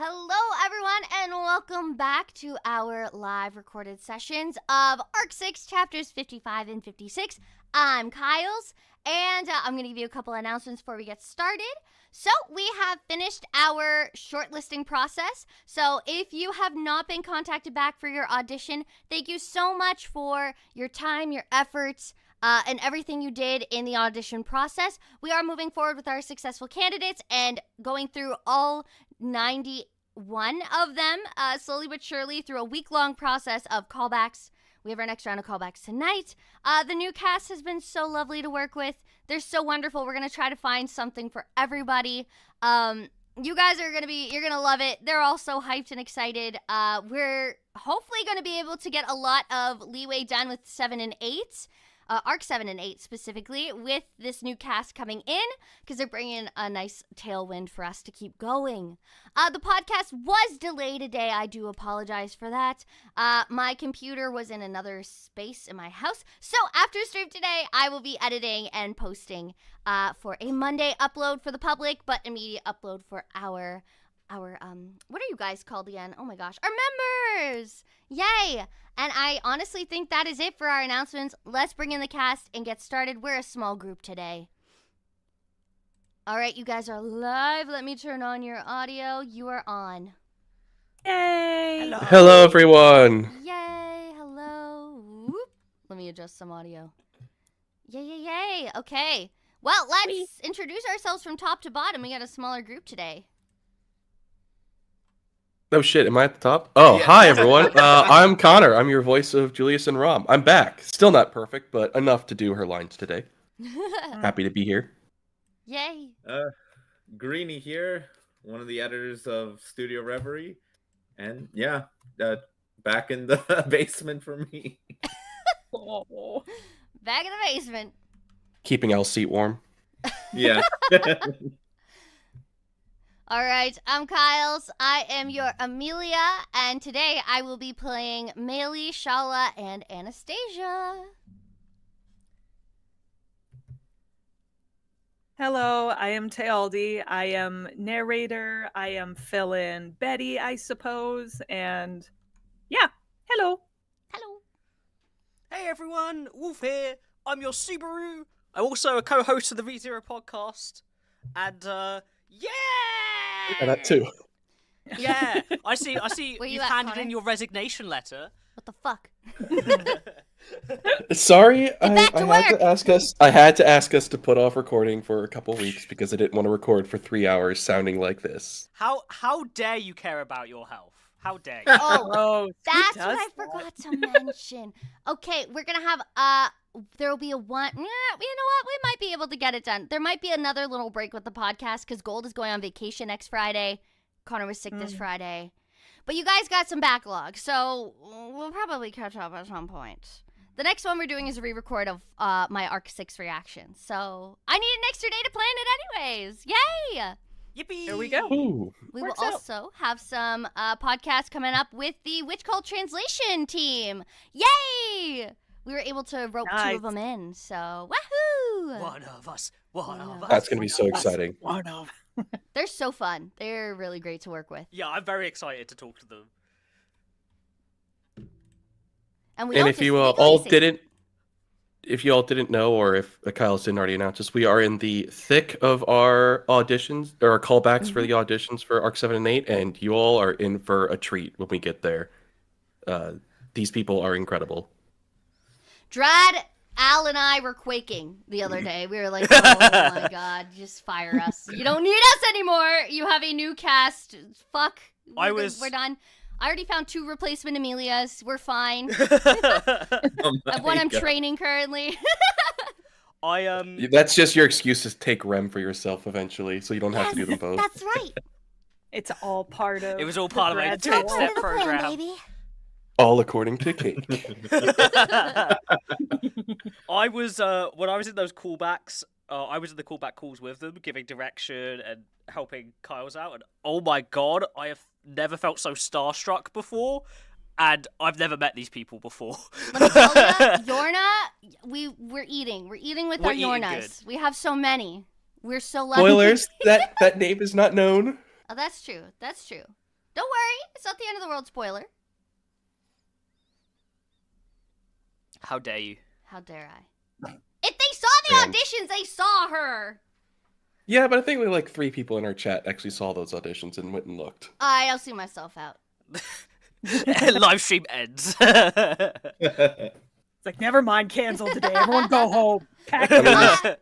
Hello, everyone, and welcome back to our live recorded sessions of Arc 6, Chapters 55 and 56. I'm Kyles, and I'm going to give you a couple announcements before we get started. So, we have finished our shortlisting process. So, if you have not been contacted back for your audition, thank you so much for your time, your efforts, and everything you did in the audition process. We are moving forward with our successful candidates and going through all 91 of them slowly but surely through a week-long process of callbacks. We have our next round of callbacks tonight. The new cast has been so lovely to work with. They're so wonderful. We're going to try to find something for everybody. You guys are you're going to love it. They're all so hyped and excited. We're hopefully going to be able to get a lot of leeway done with 7 and 8. Arc 7 and 8 specifically, with this new cast coming in, because they're bringing a nice tailwind for us to keep going. The podcast was delayed a day. I do apologize for that. My computer was in another space in my house, so after stream today, I will be editing and posting for a Monday upload for the public, but immediate upload for our what are you guys called again? Oh my gosh, our members! Yay! And I honestly think that is it for our announcements. Let's bring in the cast and get started. We're a small group today. All right, you guys are live. Let me turn on your audio. You are on. Yay! Hello, everyone. Yay! Hello. Whoop. Let me adjust some audio. Yay! Okay. Well, let's introduce ourselves from top to bottom. We got a smaller group today. Oh shit, am I at the top? Oh, Hi everyone. I'm Connor. I'm your voice of Julius and Ram. I'm back. Still not perfect, but enough to do her lines today. Happy to be here. Yay. Greenie here, one of the editors of Studio Reverie. And yeah, back in the basement for me. Back in the basement. Keeping Elle's seat warm. Yeah. All right, I'm Kyles. I am your Amelia, and today I will be playing Meili, Shala, and Anastasia. Hello, I am Tealdi. I am narrator. I am fill-in Betty, I suppose. And yeah, hello. Hello. Hey everyone, Wolf here. I'm your Subaru. I'm also a co-host of the V0 podcast. And, yeah! That too. Yeah, I see Where you you've at, handed Connor? in your resignation letter. What the fuck? Sorry, back to I had to ask us to put off recording for a couple weeks because I didn't want to record for 3 hours sounding like this. How dare you care about your health? How dare you? Oh, who that's does what I that? forgot to mention. Okay, we're gonna have there will be a one. You know what? We might be able to get it done. There might be another little break with the podcast because Gold is going on vacation next Friday. Connor was sick this Friday, but you guys got some backlog, so we'll probably catch up at some point. The next one we're doing is a re-record of my Arc 6 reaction, so I need an extra day to plan it anyways. Yay! Yippee! Here we go. Ooh. We Works will out. also have some podcasts coming up with the Witch Cult translation team. Yay! We were able to rope 2 Nice. of them in, so woohoo! One of us. One of us. That's going to be so exciting. One of. They're so fun. They're really great to work with. Yeah, I'm very excited to talk to them. And And if you all didn't know, or if Kyle's didn't already announce this, we are in the thick of our auditions, or our callbacks for the auditions for Arc 7 and 8, and you all are in for a treat when we get there. These people are incredible. Drad, Al, and I were quaking the other day. We were like, oh my god, just fire us. You don't need us anymore. You have a new cast. Fuck. We're done. I already found 2 replacement Amelias. We're fine. Of one I'm training currently. That's just your excuse to take Rem for yourself eventually, so you don't have to do them both. That's right. It's all part of. It was all part of my graduate 10-step Part of the plan, program. baby. All according to Kate. I was when I was in those callbacks, I was in the callback calls with them, giving direction and helping Kyle's out. And oh my god, I have never felt so starstruck before, and I've never met these people before. Let me tell you, Yorna, we're eating. We're eating with We're our eating Yornas. We have so many. We're so lucky. Spoilers, that name is not known. Oh, that's true. That's true. Don't worry, it's not the end of the world. Spoiler. How dare you? How dare I? If they saw the Man. auditions, they saw her. Yeah, but I think like 3 people in our chat actually saw those auditions and went and looked. I'll see myself out. Live stream ends. It's like, never mind, cancel today. Everyone go home. Pack I mean, up.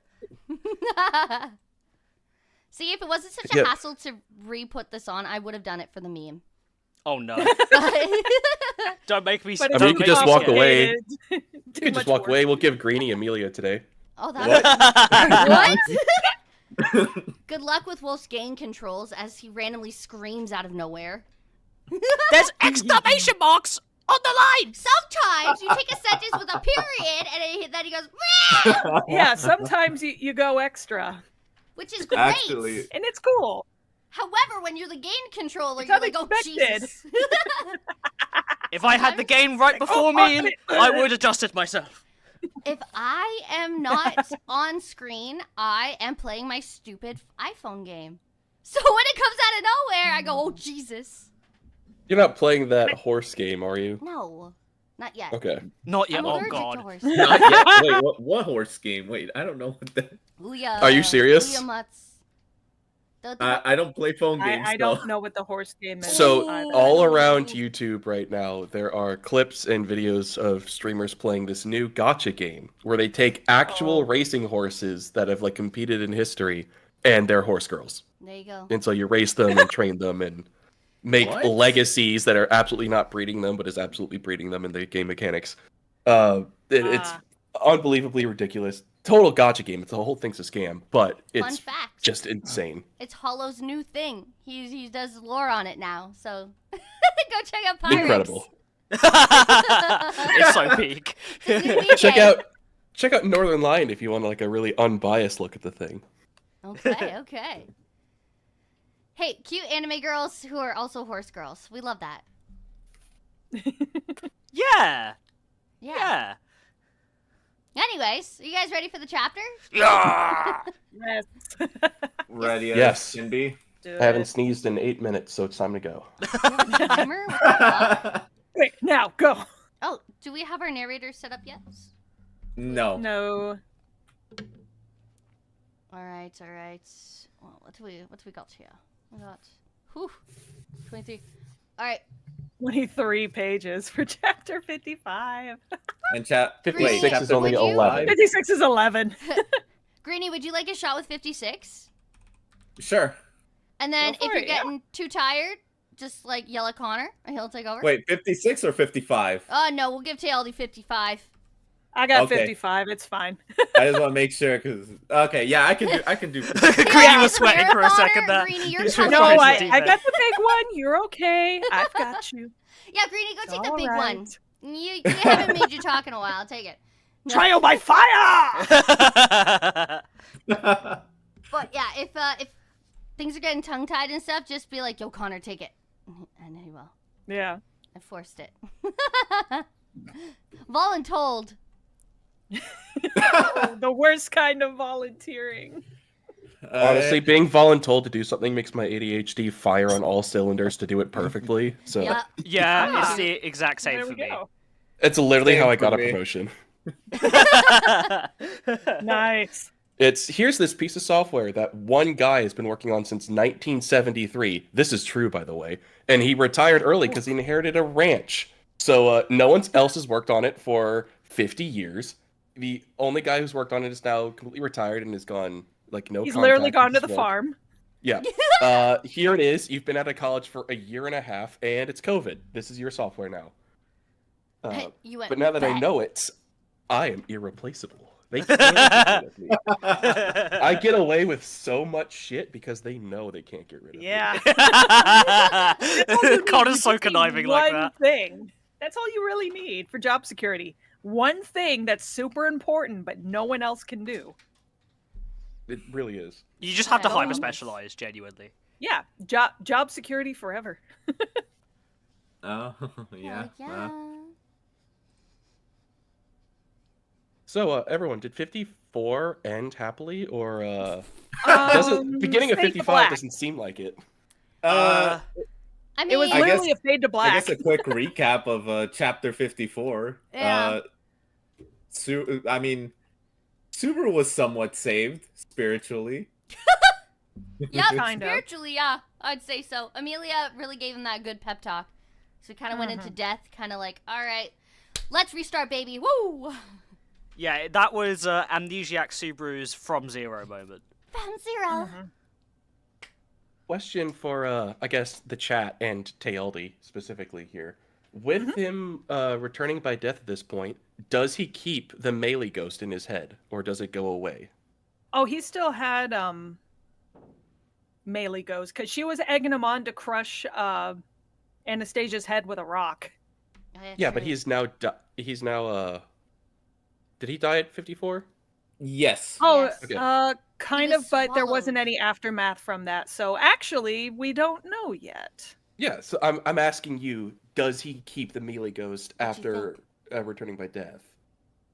See, if it wasn't such a Yeah. hassle to re-put this on, I would have done it for the meme. Oh no! But Don't make me. But I it's mean, you don't could just walk away. complicated. You Too could much just walk work. away. We'll give Greenie Amelia today. oh, that What? what? Good luck with Wolf's gain controls as he randomly screams out of nowhere. There's exclamation marks on the line. Sometimes you take a sentence with a period and then he goes, "Meow," Yeah, sometimes you go extra, which is great. Actually, and it's cool. However, when you're the gain controller, It's you're like, oh, unexpected. Jesus. If I had the game right before me, I would adjust it myself. If I am not on screen, I am playing my stupid iPhone game. So when it comes out of nowhere, I go, oh, Jesus. You're not playing that horse game, are you? No, not yet. Okay. Not yet. I'm Oh allergic to god. horses. not yet. Wait, what horse game? Wait, I don't know what that. Ouya, Are you serious? Ouya mutts. I don't play phone games. I don't know what the horse game is. So either. all around YouTube right now, there are clips and videos of streamers playing this new gotcha game where they take actual racing horses that have like competed in history and they're horse girls. There you go. And so you race them and train them and make What? legacies that are absolutely not breeding them, but is absolutely breeding them in the game mechanics. It's unbelievably ridiculous. Total gotcha game. It's the whole thing's a scam, but Fun it's fact. just insane. It's Hollow's new thing. He does lore on it now, so go check out Pirates. Incredible. It's so peak. Check out Northern Lion if you want like a really unbiased look at the thing. Okay, okay. Hey, cute anime girls who are also horse girls. We love that. Yeah. Yeah. Yeah. Anyways, are you guys ready for the chapter? Yeah. Yes. Ready as Yes. can be. Do I haven't it. sneezed in 8 minutes, so it's time to go. Do you have a timer? What the fuck? Wait, now go. Oh, do we have our narrator set up yet? No. No. All right. Well, what do we got here? We got 23. All right. 23 pages for chapter 55. And chat. 56 Wait, is only would you- 11. 56 is 11. Greenie, would you like a shot with 56? Sure. And then Go if for you're it, yeah. getting too tired, just like yell at Connor and he'll take over. Wait, 56 or 55? Oh no, we'll give TLD 55. I got Okay. 55. It's fine. I just want to make sure because yeah, I can do. Greenie was sweating for a second there. Greenie, you're He's coming. No, Christ, I it's got even. the big one. You're okay. I've got you. Yeah, Greenie, go take the All big right. one. You haven't made you talk in a while. Take it. No. Trial by fire! But yeah, if things are getting tongue tied and stuff, just be like, "Yo, Connor, take it," and he will. Yeah. I forced it. Voluntold. The worst kind of volunteering. Honestly, being voluntold to do something makes my ADHD fire on all cylinders to do it perfectly. So Yeah. Yeah, Ah. it's the exact same There for we me. go. it's literally Same how I for got a me. promotion. Nice. Here's this piece of software that one guy has been working on since 1973. This is true, by the way. And he retired early because he inherited a ranch. So no one else has worked on it for 50 years. The only guy who's worked on it is now completely retired and has gone like no. He's literally contact gone to with the smoke. farm. Yeah. Here it is. You've been out of college for a year and a half, and it's COVID. This is your software now. You went. But now that I bet. know it, I am irreplaceable. They can't get rid of me. I get away with so much shit because they know they can't get rid of me. Yeah. Connor's so You just need conniving like one that. thing. That's all you really need for job security. One thing that's super important, but no one else can do. It really is. You just have to Yeah. hyper specialize, genuinely. Yeah, job security forever. Oh yeah. Yeah. So, everyone, did 54 end happily, or doesn't beginning of Fade to 55 black. doesn't seem like it? Uh, I mean, It was I literally guess- a fade to I black. guess a quick recap of chapter 54. Yeah. I mean, Subaru was somewhat saved spiritually. Yep, Kind of. spiritually, yeah, I'd say so. Amelia really gave him that good pep talk. So he kind of went into death, kind of like, all right, let's restart, baby. Woo! Yeah, that was Amnesiac Subaru's From Zero moment. From 0. Question for I guess the chat and Tealdi specifically here. With him returning by death at this point, does he keep the Meili ghost in his head, or does it go away? Oh, he still had Meili goes because she was egging him on to crush Anastasia's head with a rock. Yeah, but he's now did he die at 54? Yes. Oh, Yes. Okay. kind was of, but there wasn't swallowed. any aftermath from that. So actually, we don't know yet. Yeah, so I'm asking you, does he keep the Meili ghost What you after returning by death?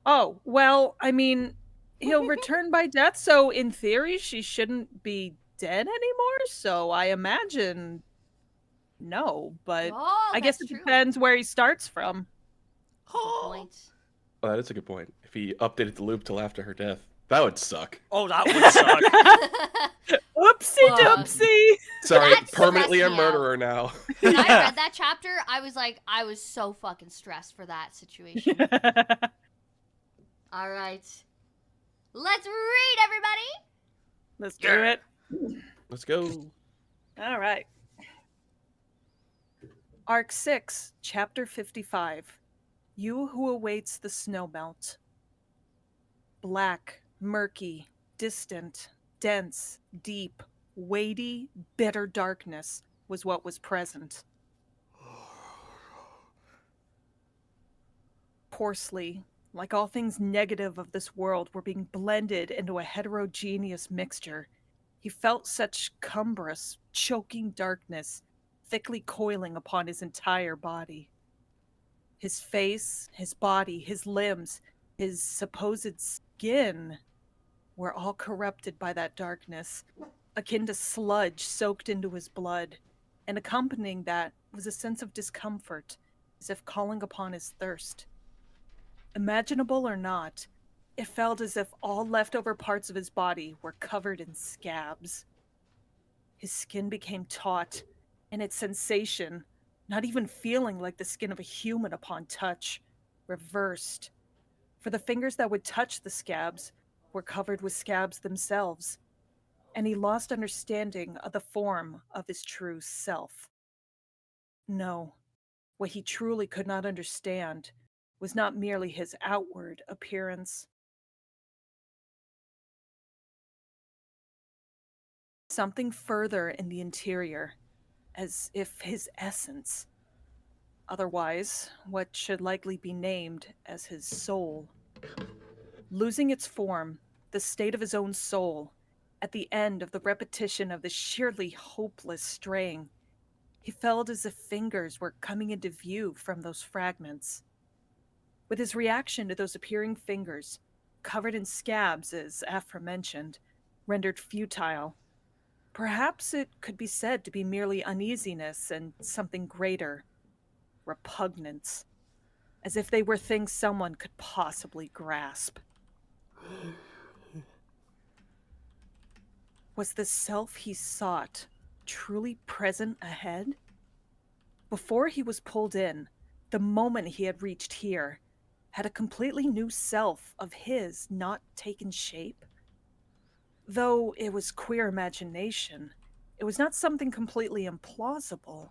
Oh, well, I mean, he'll return by death, so in theory, she shouldn't be dead anymore. So I imagine no, but Oh, I guess that's it true. depends where he starts from. Good point. Oh, that is a good point. If he updated the loop till after her death, that would suck. Oh, that would suck. Oopsie Fuck. doopsie. Sorry, That permanently a stressed me out. murderer now. When I read that chapter, I was so fucking stressed for that situation. All right. Let's read, everybody. Let's do it. Let's go. All right. Arc 6, Chapter 55. You who awaits the snow melt. Black, murky, distant, dense, deep, weighty, bitter darkness was what was present. Coarsely, like all things negative of this world were being blended into a heterogeneous mixture, he felt such cumbrous, choking darkness thickly coiling upon his entire body. His face, his body, his limbs, his supposed skin were all corrupted by that darkness, akin to sludge soaked into his blood, and accompanying that was a sense of discomfort, as if calling upon his thirst. Imaginable or not, it felt as if all leftover parts of his body were covered in scabs. His skin became taut, and its sensation, not even feeling like the skin of a human upon touch, reversed. For the fingers that would touch the scabs were covered with scabs themselves, and he lost understanding of the form of his true self. No, what he truly could not understand was not merely his outward appearance. Something further in the interior, as if his essence, otherwise what should likely be named as his soul. Losing its form, the state of his own soul, at the end of the repetition of this sheerly hopeless straying, he felt as if fingers were coming into view from those fragments. With his reaction to those appearing fingers, covered in scabs as aforementioned, rendered futile, perhaps it could be said to be merely uneasiness and something greater, repugnance, as if they were things someone could possibly grasp. Was the self he sought truly present ahead? Before he was pulled in, the moment he had reached here, had a completely new self of his not taken shape? Though it was queer imagination, it was not something completely implausible.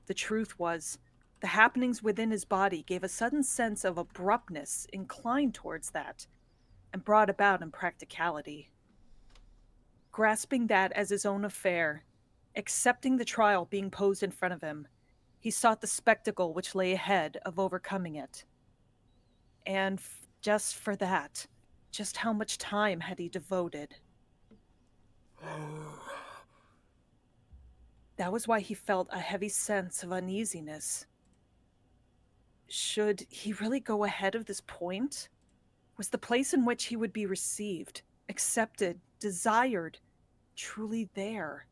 The truth was, the happenings within his body gave a sudden sense of abruptness inclined towards that, and brought about impracticality. Grasping that as his own affair, accepting the trial being posed in front of him, he sought the spectacle which lay ahead of overcoming it. And just for that, just how much time had he devoted? That was why he felt a heavy sense of uneasiness. Should he really go ahead of this point? Was the place in which he would be received, accepted, desired, truly there?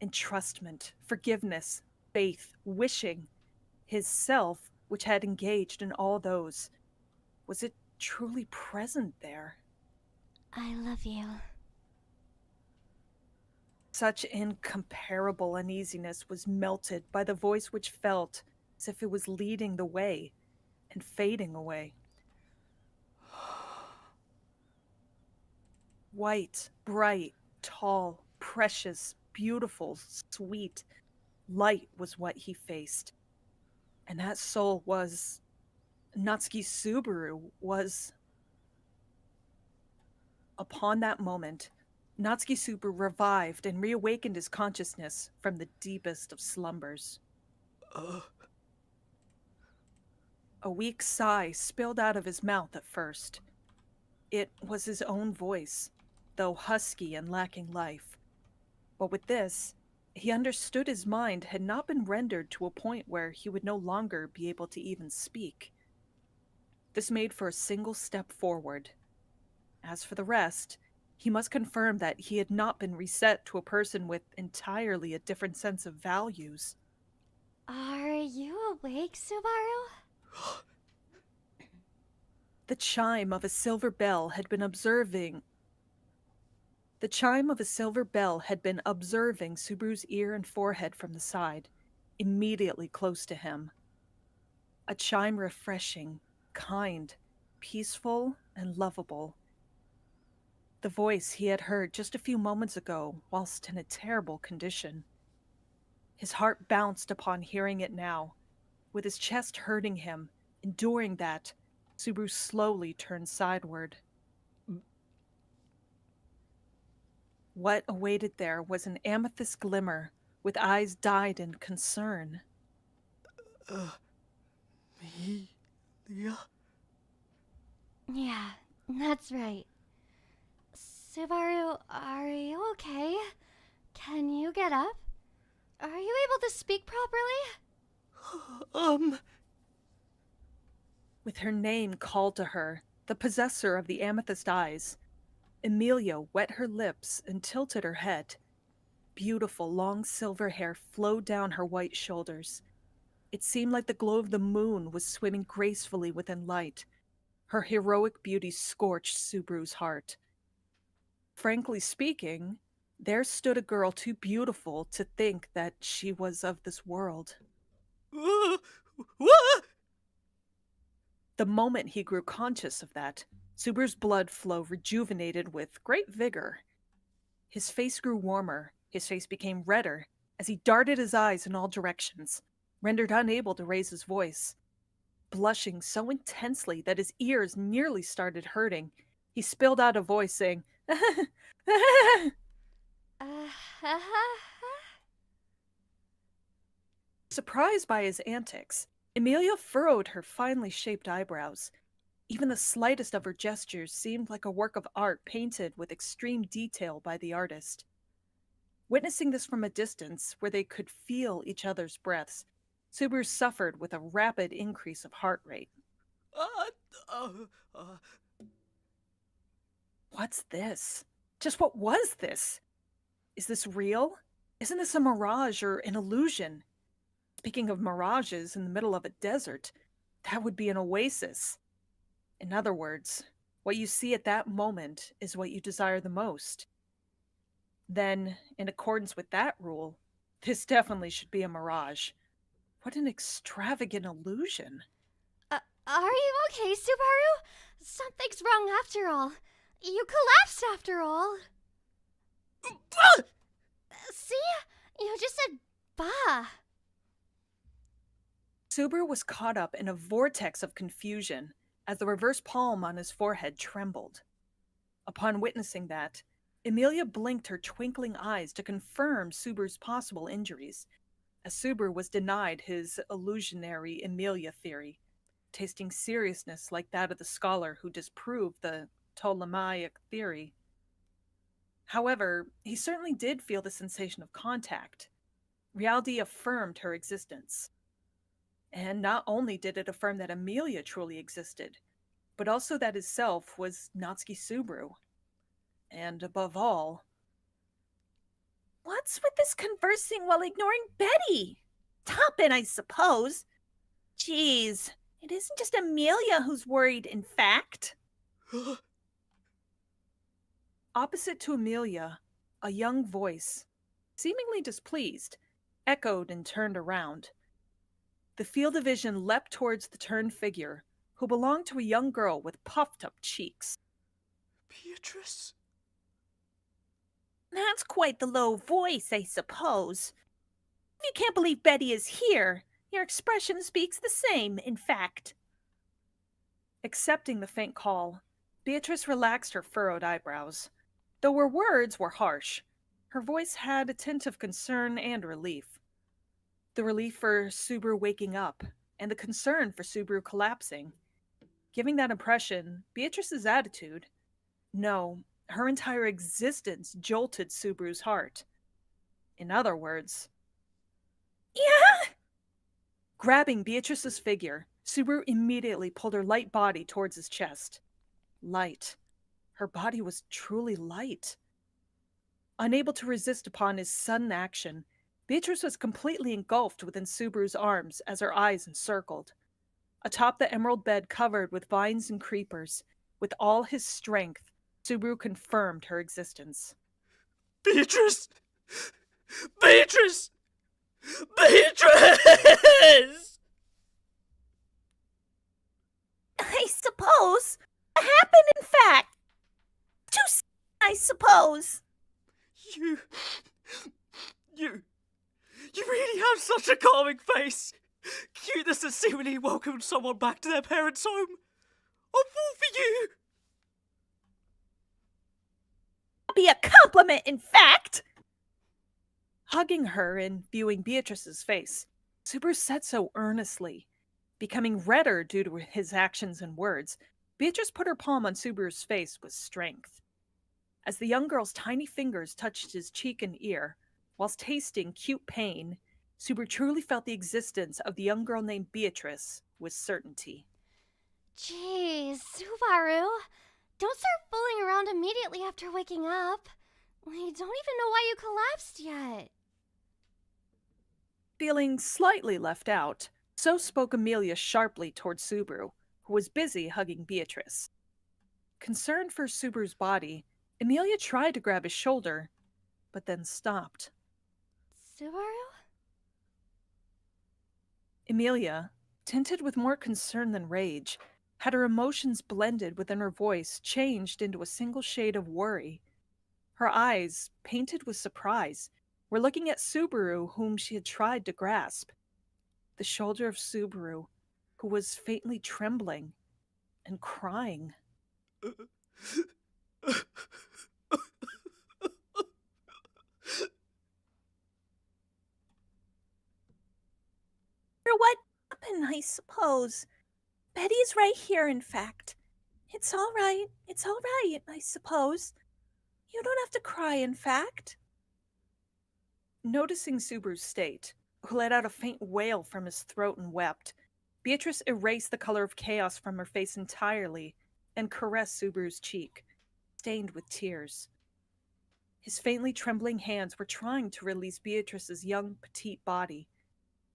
Entrustment, forgiveness, faith, wishing. His self, which had engaged in all those, was it truly present there? I love you. Such incomparable uneasiness was melted by the voice which felt as if it was leading the way and fading away. White, bright, tall, precious, beautiful, sweet, light was what he faced. And that soul was... Natsuki Subaru was... Upon that moment, Natsuki Subaru revived and reawakened his consciousness from the deepest of slumbers. A weak sigh spilled out of his mouth at first. It was his own voice, though husky and lacking life. But with this, he understood his mind had not been rendered to a point where he would no longer be able to even speak. This made for a single step forward. As for the rest, he must confirm that he had not been reset to a person with entirely a different sense of values. Are you awake, Subaru? The chime of a silver bell had been observing Subaru's ear and forehead from the side, immediately close to him. A chime refreshing, kind, peaceful, and lovable. The voice he had heard just a few moments ago whilst in a terrible condition. His heart bounced upon hearing it now. With his chest hurting him, enduring that, Subaru slowly turned sideward. What awaited there was an amethyst glimmer, with eyes dyed in concern. Yeah, that's right. Subaru, are you okay? Can you get up? Are you able to speak properly? With her name called to her, the possessor of the amethyst eyes, Amelia wet her lips and tilted her head. Beautiful long silver hair flowed down her white shoulders. It seemed like the glow of the moon was swimming gracefully within light. Her heroic beauty scorched Subaru's heart. Frankly speaking, there stood a girl too beautiful to think that she was of this world. The moment he grew conscious of that, Subaru's blood flow rejuvenated with great vigor. His face grew warmer, his face became redder, as he darted his eyes in all directions, rendered unable to raise his voice. Blushing so intensely that his ears nearly started hurting, he spilled out a voice saying, Surprised by his antics, Amelia furrowed her finely shaped eyebrows. Even the slightest of her gestures seemed like a work of art painted with extreme detail by the artist. Witnessing this from a distance, where they could feel each other's breaths, Subaru suffered with a rapid increase of heart rate. What's this? Just what was this? Is this real? Isn't this a mirage or an illusion? Speaking of mirages in the middle of a desert, that would be an oasis. In other words, what you see at that moment is what you desire the most. Then, in accordance with that rule, this definitely should be a mirage. What an extravagant illusion. Are you okay, Subaru? Something's wrong after all. You collapsed after all. See? You just said bah. Subaru was caught up in a vortex of confusion as the reverse palm on his forehead trembled. Upon witnessing that, Amelia blinked her twinkling eyes to confirm Subaru's possible injuries, as Subaru was denied his illusionary Amelia theory, tasting seriousness like that of the scholar who disproved the Ptolemaic theory. However, he certainly did feel the sensation of contact. Reality affirmed her existence. And not only did it affirm that Amelia truly existed, but also that his self was Natsuki Subaru. And above all... What's with this conversing while ignoring Betty? Toppin, I suppose. Geez, it isn't just Amelia who's worried, in fact. Opposite to Amelia, a young voice, seemingly displeased, echoed and turned around. The field of vision leapt towards the turned figure, who belonged to a young girl with puffed-up cheeks. Beatrice? That's quite the low voice, I suppose. If you can't believe Betty is here, your expression speaks the same, in fact. Accepting the faint call, Beatrice relaxed her furrowed eyebrows. Though her words were harsh, her voice had a tint of concern and relief. The relief for Subaru waking up, and the concern for Subaru collapsing. Giving that impression, Beatrice's attitude, no, her entire existence jolted Subaru's heart. In other words, yeah! Grabbing Beatrice's figure, Subaru immediately pulled her light body towards his chest. Light. Her body was truly light. Unable to resist upon his sudden action, Beatrice was completely engulfed within Subaru's arms as her eyes encircled. Atop the emerald bed covered with vines and creepers, with all his strength, Subaru confirmed her existence. Beatrice! Beatrice! Beatrice! I suppose. What happened, in fact? Too soon, I suppose. You really have such a calming face. Cuteness that seemingly welcomed someone back to their parents' home. I'm all for you. Be a compliment, in fact. Hugging her and viewing Beatrice's face, Subaru said so earnestly. Becoming redder due to his actions and words, Beatrice put her palm on Subaru's face with strength. As the young girl's tiny fingers touched his cheek and ear, whilst tasting cute pain, Subaru truly felt the existence of the young girl named Beatrice with certainty. Jeez, Subaru. Don't start fooling around immediately after waking up. We don't even know why you collapsed yet. Feeling slightly left out, so spoke Amelia sharply towards Subaru, who was busy hugging Beatrice. Concerned for Subaru's body, Amelia tried to grab his shoulder, but then stopped. Subaru? Amelia, tinted with more concern than rage, had her emotions blended within her voice changed into a single shade of worry. Her eyes, painted with surprise, were looking at Subaru, whom she had tried to grasp. The shoulder of Subaru, who was faintly trembling and crying. What happened, I suppose? Betty's right here, in fact. It's all right, I suppose. You don't have to cry, in fact. Noticing Subaru's state, who let out a faint wail from his throat and wept, Beatrice erased the color of chaos from her face entirely and caressed Subaru's cheek, stained with tears. His faintly trembling hands were trying to release Beatrice's young, petite body.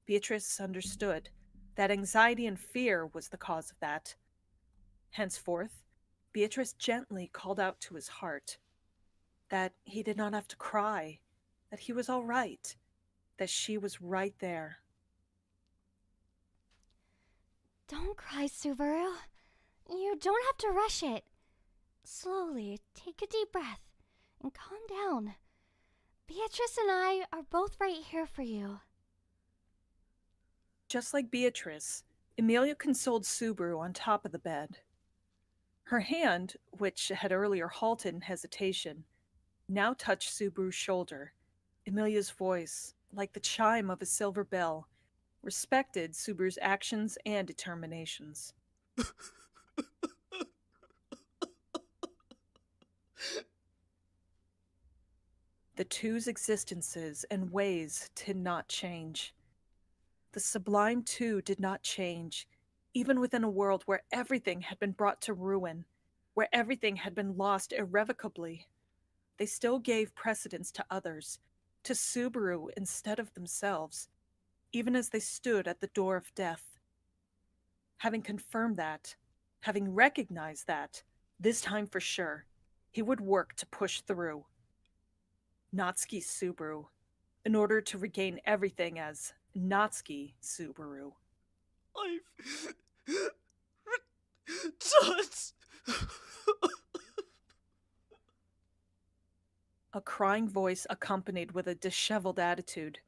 Beatrice understood that anxiety and fear was the cause of that. Henceforth, Beatrice gently called out to his heart that he did not have to cry, that he was all right, that she was right there. Don't cry, Subaru. You don't have to rush it. Slowly, take a deep breath and calm down. Beatrice and I are both right here for you. Just like Beatrice, Amelia consoled Subaru on top of the bed. Her hand, which had earlier halted in hesitation, now touched Subaru's shoulder. Amelia's voice, like the chime of a silver bell, respected Subaru's actions and determinations. The two's existences and ways did not change. The sublime two did not change, even within a world where everything had been brought to ruin, where everything had been lost irrevocably. They still gave precedence to others, to Subaru instead of themselves, even as they stood at the door of death. Having confirmed that, having recognized that, this time for sure, he would work to push through. Natsuki Subaru, in order to regain everything as Natsuki Subaru. I've returned. A crying voice accompanied with a disheveled attitude,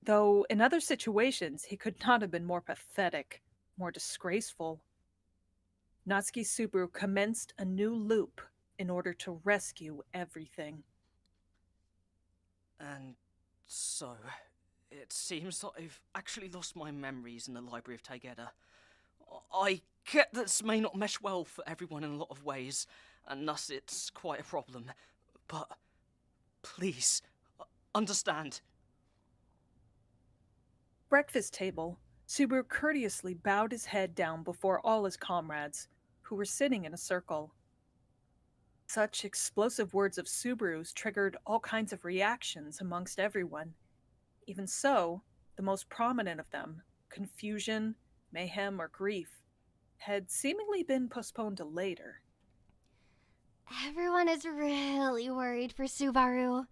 though in other situations he could not have been more pathetic, more disgraceful. Natsuki Subaru commenced a new loop in order to rescue everything. And so, it seems that I've actually lost my memories in the Library of Taigeda. I get that this may not mesh well for everyone in a lot of ways, and thus it's quite a problem, but please, understand. Breakfast table, Subaru courteously bowed his head down before all his comrades, who were sitting in a circle. Such explosive words of Subaru's triggered all kinds of reactions amongst everyone. Even so, the most prominent of them, confusion, mayhem, or grief, had seemingly been postponed to later. Everyone is really worried for Subaru.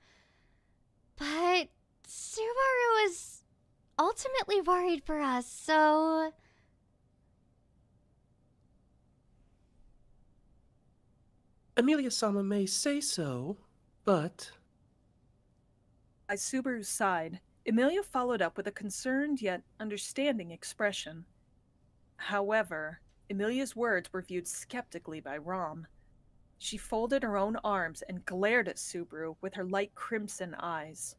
But Subaru is ultimately worried for us, so... Amelia-sama may say so, but... By Subaru's side, Emilia followed up with a concerned yet understanding expression. However, Emilia's words were viewed skeptically by Ram. She folded her own arms and glared at Subaru with her light crimson eyes.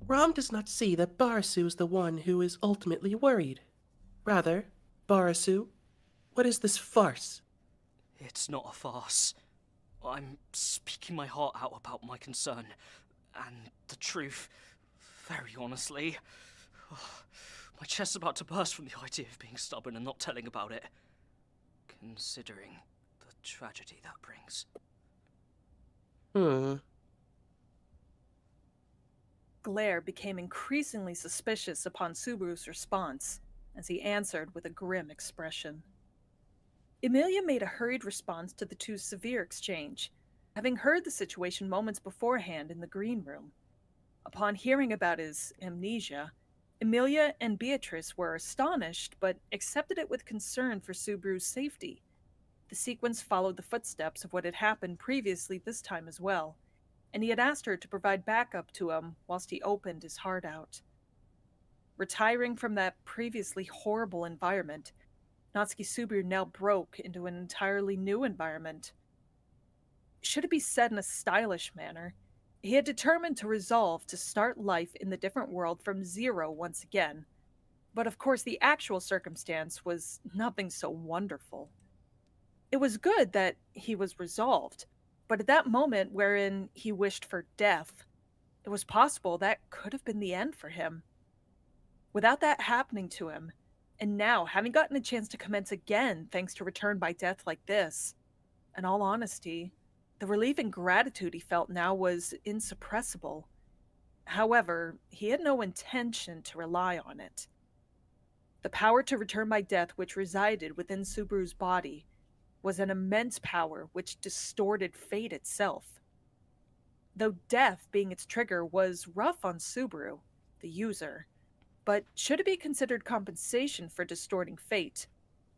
Ram does not see that Barasu is the one who is ultimately worried. Rather, Barasu, what is this farce? It's not a farce. I'm speaking my heart out about my concern, and the truth, very honestly. My chest's about to burst from the idea of being stubborn and not telling about it, considering the tragedy that brings. Glare became increasingly suspicious upon Subaru's response, as he answered with a grim expression. Emilia made a hurried response to the two's severe exchange, having heard the situation moments beforehand in the green room. Upon hearing about his amnesia, Emilia and Beatrice were astonished, but accepted it with concern for Subaru's safety. The sequence followed the footsteps of what had happened previously this time as well, and he had asked her to provide backup to him whilst he opened his heart out. Retiring from that previously horrible environment, Natsuki Subaru now broke into an entirely new environment. Should it be said in a stylish manner, he had determined to resolve to start life in the different world from zero once again. But of course, the actual circumstance was nothing so wonderful. It was good that he was resolved, but at that moment wherein he wished for death, it was possible that could have been the end for him. Without that happening to him, and now having gotten a chance to commence again thanks to return by death like this, in all honesty, the relief and gratitude he felt now was insuppressible. However, he had no intention to rely on it. The power to return by death which resided within Subaru's body was an immense power which distorted fate itself. Though death being its trigger was rough on Subaru, the user, but should it be considered compensation for distorting fate,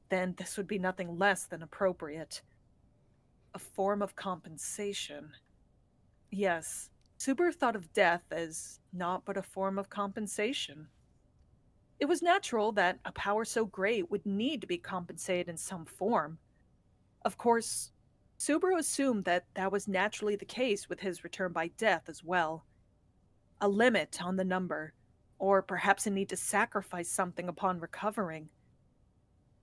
then this would be nothing less than appropriate. A form of compensation. Yes, Subaru thought of death as not but a form of compensation. It was natural that a power so great would need to be compensated in some form. Of course, Subaru assumed that that was naturally the case with his return by death as well. A limit on the number, or perhaps a need to sacrifice something upon recovering.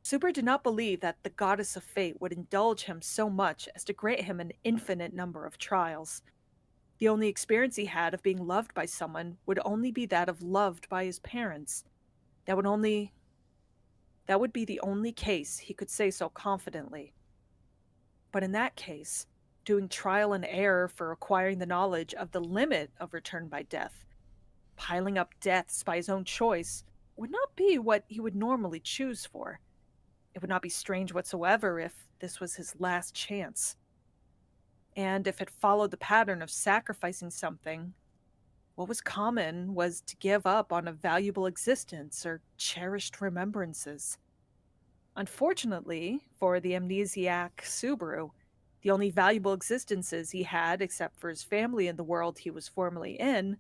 Subaru did not believe that the goddess of fate would indulge him so much as to grant him an infinite number of trials. The only experience he had of being loved by someone would only be that of loved by his parents. That would be the only case he could say so confidently. But in that case, doing trial and error for acquiring the knowledge of the limit of return by death piling up deaths by his own choice would not be what he would normally choose for. It would not be strange whatsoever if this was his last chance. And if it followed the pattern of sacrificing something, what was common was to give up on a valuable existence or cherished remembrances. Unfortunately, for the amnesiac Subaru, the only valuable existences he had, except for his family and the world he was formerly in,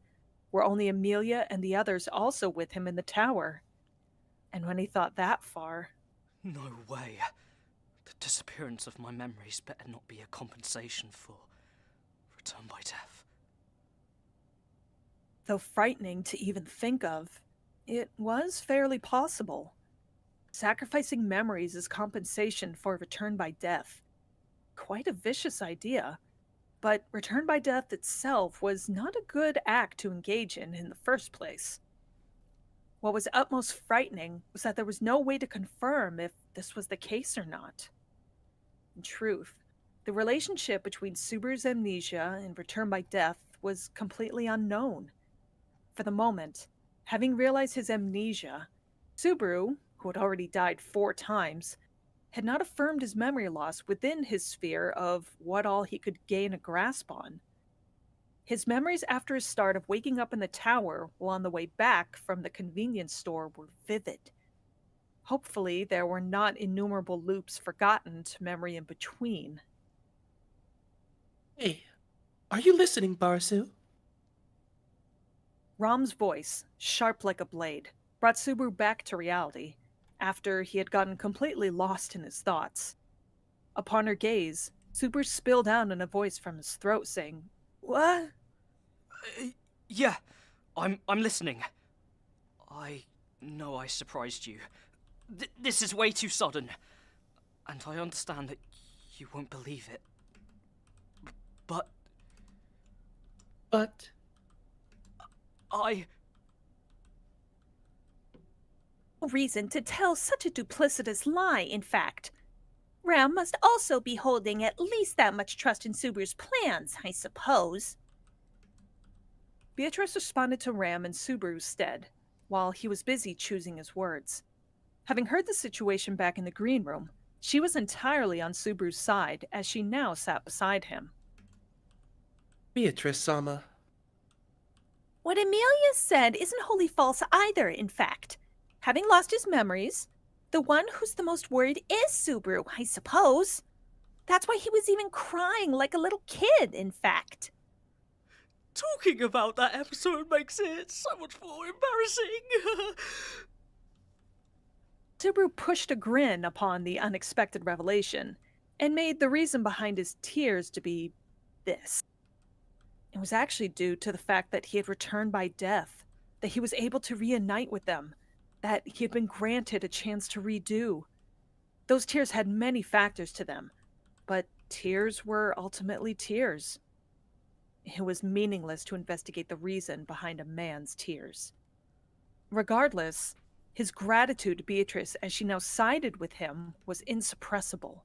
were only Amelia and the others also with him in the tower. And when he thought that far, No way. The disappearance of my memories better not be a compensation for return by death. though frightening to even think of, it was fairly possible. Sacrificing memories as compensation for return by death. Quite a vicious idea, but return by death itself was not a good act to engage in the first place. What was utmost frightening was that there was no way to confirm if this was the case or not. In truth, the relationship between Subaru's amnesia and return by death was completely unknown. For the moment, having realized his amnesia, Subaru, who had already died 4 times, had not affirmed his memory loss within his sphere of what all he could gain a grasp on. His memories after his start of waking up in the tower while on the way back from the convenience store were vivid. Hopefully, there were not innumerable loops forgotten to memory in between. Hey, are you listening, Barasu? Ram's voice, sharp like a blade, brought Subaru back to reality, after he had gotten completely lost in his thoughts. Upon her gaze, Subaru spilled out in a voice from his throat, saying, "What?" Yeah, I'm listening. I know I surprised you. This is way too sudden. And I understand that you won't believe it. But But I... Reason to tell such a duplicitous lie, in fact. Ram must also be holding at least that much trust in Subaru's plans, I suppose. Beatrice responded to Ram in Subaru's stead, while he was busy choosing his words. Having heard the situation back in the green room, she was entirely on Subaru's side as she now sat beside him. Beatrice-sama, What Amelia said isn't wholly false either, in fact. Having lost his memories, the one who's the most worried is Subaru, I suppose. That's why he was even crying like a little kid, in fact. Talking about that episode makes it so much more embarrassing. Subaru pushed a grin upon the unexpected revelation, and made the reason behind his tears to be this. It was actually due to the fact that he had returned by death, that he was able to reunite with them, that he had been granted a chance to redo. Those tears had many factors to them, but tears were ultimately tears. It was meaningless to investigate the reason behind a man's tears. Regardless, his gratitude to Beatrice as she now sided with him was insuppressible.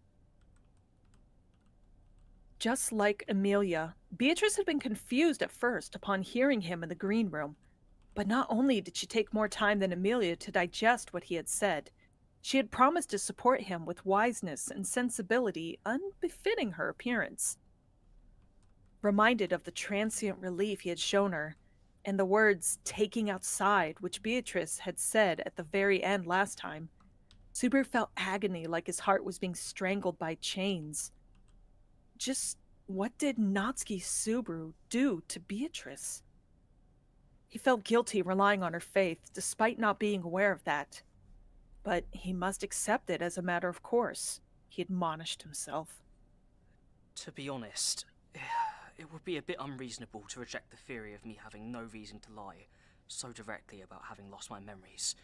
Just like Amelia, Beatrice had been confused at first upon hearing him in the green room, but not only did she take more time than Amelia to digest what he had said, she had promised to support him with wiseness and sensibility unbefitting her appearance. Reminded of the transient relief he had shown her, and the words "taking outside" which Beatrice had said at the very end last time, Subaru felt agony like his heart was being strangled by chains. Just what did Natsuki Subaru do to Beatrice? He felt guilty relying on her faith, despite not being aware of that. But he must accept it as a matter of course, he admonished himself. To be honest, it would be a bit unreasonable to reject the theory of me having no reason to lie so directly about having lost my memories.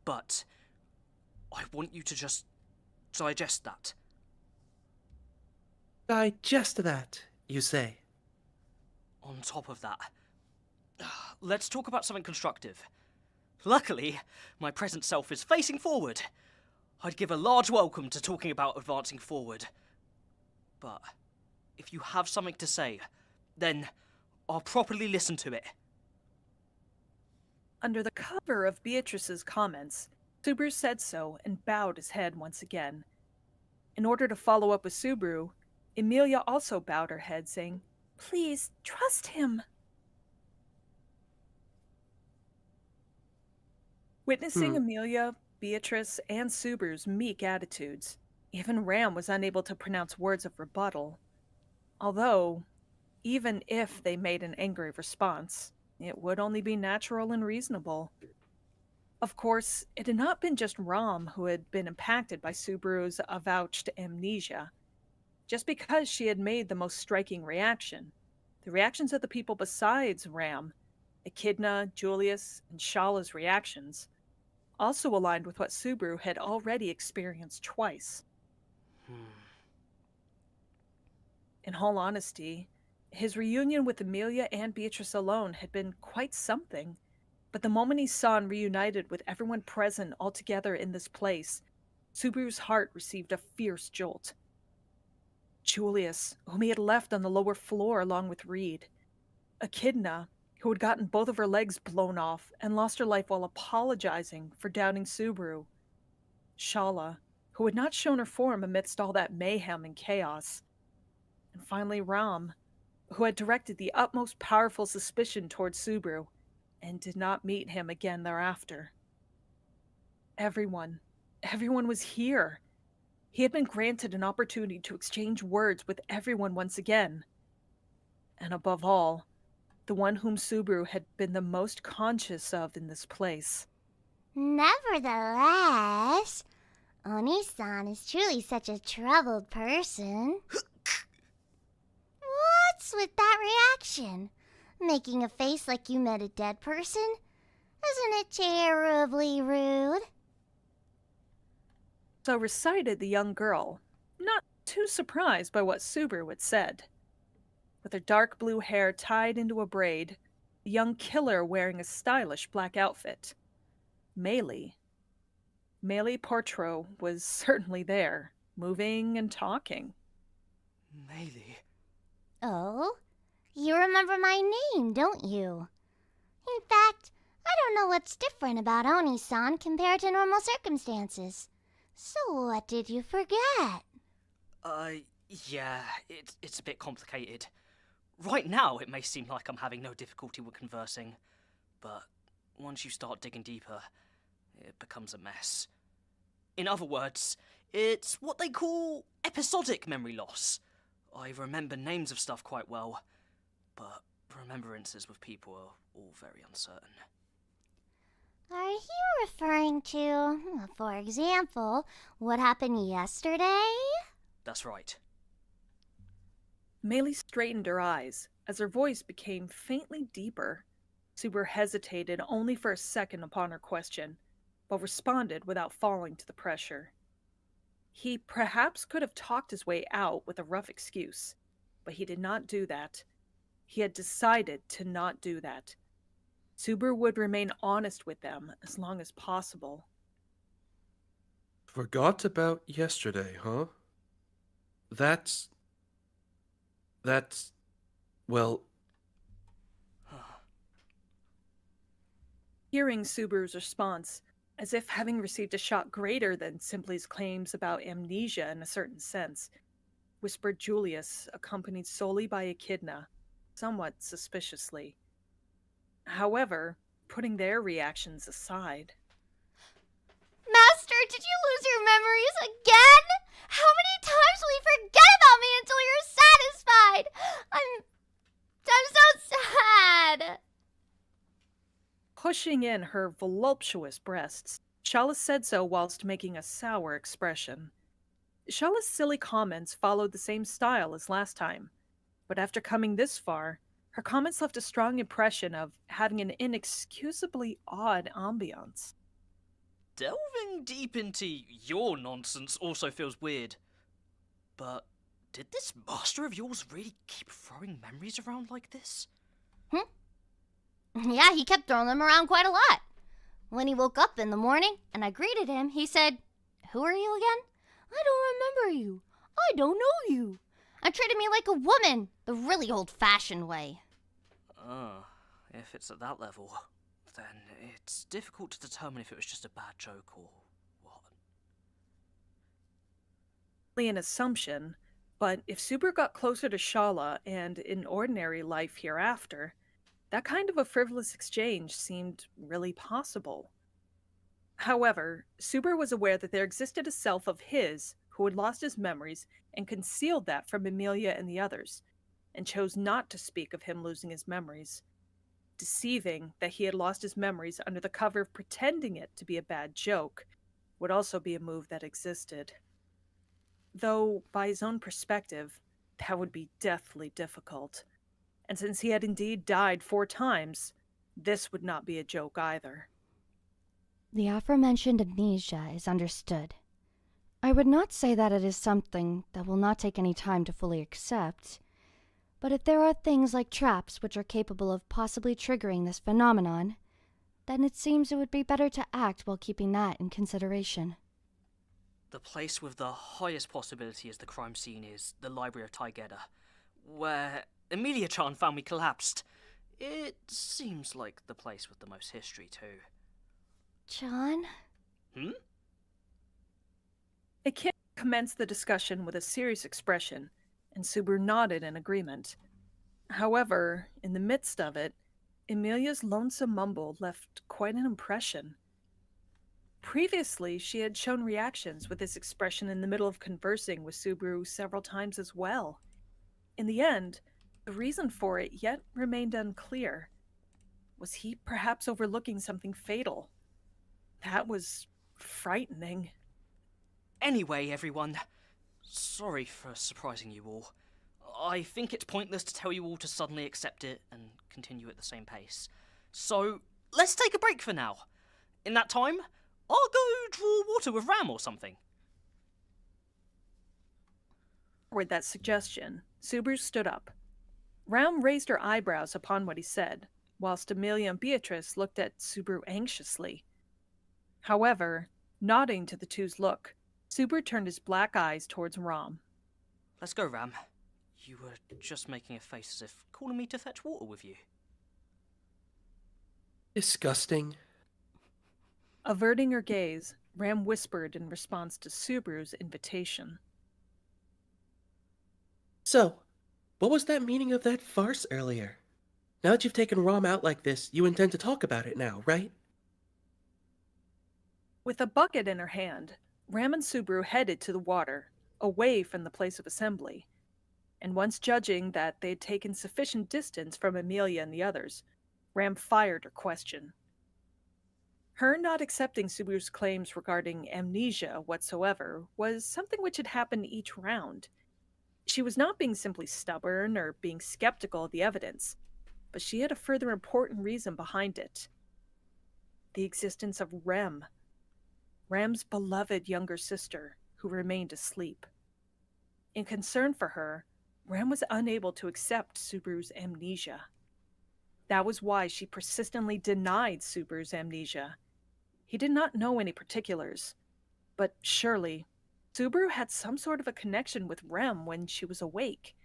But I want you to just digest that. digest that, you say. On top of that, let's talk about something constructive. Luckily, my present self is facing forward. I'd give a large welcome to talking about advancing forward. But if you have something to say, then I'll properly listen to it. Under the cover of Beatrice's comments, Subaru said so and bowed his head once again. In order to follow up with Subaru, Emilia also bowed her head, saying, "Please, trust him." Witnessing Emilia, Beatrice, and Subaru's meek attitudes, even Ram was unable to pronounce words of rebuttal. Although, even if they made an angry response, it would only be natural and reasonable. Of course, it had not been just Ram who had been impacted by Subaru's avouched amnesia. Just because she had made the most striking reaction, the reactions of the people besides Ram, Echidna, Julius, and Shala's reactions, also aligned with what Subaru had already experienced twice. In all honesty, his reunion with Emilia and Beatrice alone had been quite something, but the moment he saw and reunited with everyone present all together in this place, Subaru's heart received a fierce jolt. Julius, whom he had left on the lower floor along with Reed. Echidna, who had gotten both of her legs blown off and lost her life while apologizing for doubting Subaru. Shala, who had not shown her form amidst all that mayhem and chaos. And finally Ram, who had directed the utmost powerful suspicion towards Subaru, and did not meet him again thereafter. Everyone was here. He had been granted an opportunity to exchange words with everyone once again. And above all, the one whom Subaru had been the most conscious of in this place. Nevertheless, Oni-san is truly such a troubled person. What's with that reaction? Making a face like you met a dead person? Isn't it terribly rude? So recited the young girl, not too surprised by what Subaru had said. With her dark blue hair tied into a braid, the young killer wearing a stylish black outfit. Meili Portro was certainly there, moving and talking. Meili. Oh? You remember my name, don't you? In fact, I don't know what's different about Oni-san compared to normal circumstances. So what did you forget? Yeah, it's a bit complicated. Right now, it may seem like I'm having no difficulty with conversing, but once you start digging deeper, it becomes a mess. In other words, it's what they call episodic memory loss. I remember names of stuff quite well, but remembrances with people are all very uncertain. Are you referring to, for example, what happened yesterday? That's right. Meili straightened her eyes as her voice became faintly deeper. Subaru hesitated only for a second upon her question, but responded without falling to the pressure. He perhaps could have talked his way out with a rough excuse, but he did not do that. He had decided to not do that. Subaru would remain honest with them as long as possible. Forgot about yesterday, huh? That's... well... Hearing Subaru's response, as if having received a shock greater than simply his claims about amnesia in a certain sense, whispered Julius, accompanied solely by Echidna, somewhat suspiciously. However, putting their reactions aside... Master, did you lose your memories again? How many times will you forget about me until you're satisfied? I'm so sad. Pushing in her voluptuous breasts, Shala said so whilst making a sour expression. Shala's silly comments followed the same style as last time, but after coming this far, her comments left a strong impression of having an inexcusably odd ambiance. Delving deep into your nonsense also feels weird. But did this master of yours really keep throwing memories around like this? Yeah, he kept throwing them around quite a lot. When he woke up in the morning and I greeted him, he said, "Who are you again?" "I don't remember you. I don't know you." And treated me like a woman, the really old-fashioned way. If it's at that level, then difficult to determine if it was just a bad joke or what. An assumption, but if Subaru got closer to Shala and in ordinary life hereafter, that kind of a frivolous exchange seemed really possible. However, Subaru was aware that there existed a self of his who had lost his memories and concealed that from Amelia and the others, and chose not to speak of him losing his memories, deceiving that he had lost his memories under the cover of pretending it to be a bad joke would also be a move that existed. Though, by his own perspective, that would be deathly difficult. And since he had indeed died 4 times, this would not be a joke either. The aforementioned amnesia is understood. I would not say that it is something that will not take any time to fully accept, but if there are things like traps which are capable of possibly triggering this phenomenon, then it seems it would be better to act while keeping that in consideration. The place with the highest possibility as the crime scene is the Library of Taigeda, where Emilia-chan found me collapsed. It seems like the place with the most history, too. John? Akin commenced the discussion with a serious expression, and Subaru nodded in agreement. However, in the midst of it, Emilia's lonesome mumble left quite an impression. Previously, she had shown reactions with this expression in the middle of conversing with Subaru several times as well. In the end, the reason for it yet remained unclear. Was he perhaps overlooking something fatal? That was frightening. Anyway, everyone, sorry for surprising you all. I think it's pointless to tell you all to suddenly accept it and continue at the same pace. So, let's take a break for now. In that time, I'll go draw water with Ram or something. With that suggestion, Subaru stood up. Ram raised her eyebrows upon what he said, whilst Amelia and Beatrice looked at Subaru anxiously. However, nodding to the two's look, Subaru turned his black eyes towards Ram. Let's go, Ram. You were just making a face as if calling me to fetch water with you. Disgusting. Averting her gaze, Ram whispered in response to Subaru's invitation. So, what was that meaning of that farce earlier? Now that you've taken Ram out like this, you intend to talk about it now, right? With a bucket in her hand, Ram and Subaru headed to the water, away from the place of assembly. And once judging that they had taken sufficient distance from Amelia and the others, Ram fired her question. Her not accepting Subaru's claims regarding amnesia whatsoever was something which had happened each round. She was not being simply stubborn or being skeptical of the evidence, but she had a further important reason behind it. The existence of Rem, Ram's beloved younger sister, who remained asleep. In concern for her, Ram was unable to accept Subaru's amnesia. That was why she persistently denied Subaru's amnesia. He did not know any particulars, but surely Subaru had some sort of a connection with Ram when she was awake.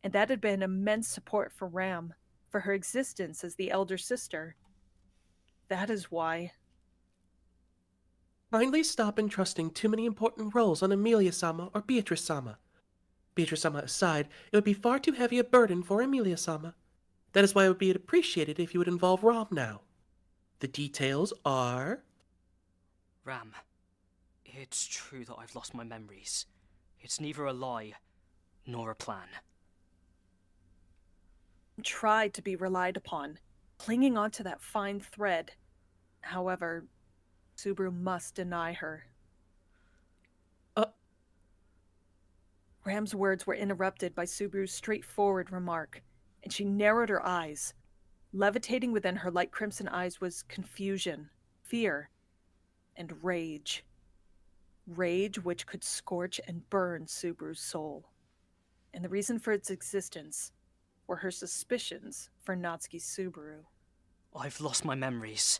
And that had been immense support for Ram, for her existence as the elder sister. That is why. Kindly stop entrusting too many important roles on Amelia-sama or Beatrice-sama. Beatrice-sama aside, it would be far too heavy a burden for Amelia-sama. That is why it would be appreciated if you would involve Ram now. The details are... Ram, it's true that I've lost my memories. It's neither a lie nor a plan. Tried to be relied upon, clinging onto that fine thread. However, Subaru must deny her. Ram's words were interrupted by Subaru's straightforward remark, and she narrowed her eyes. Levitating within her light crimson eyes was confusion, fear, and rage. Rage which could scorch and burn Subaru's soul. And the reason for its existence were her suspicions for Natsuki Subaru. I've lost my memories.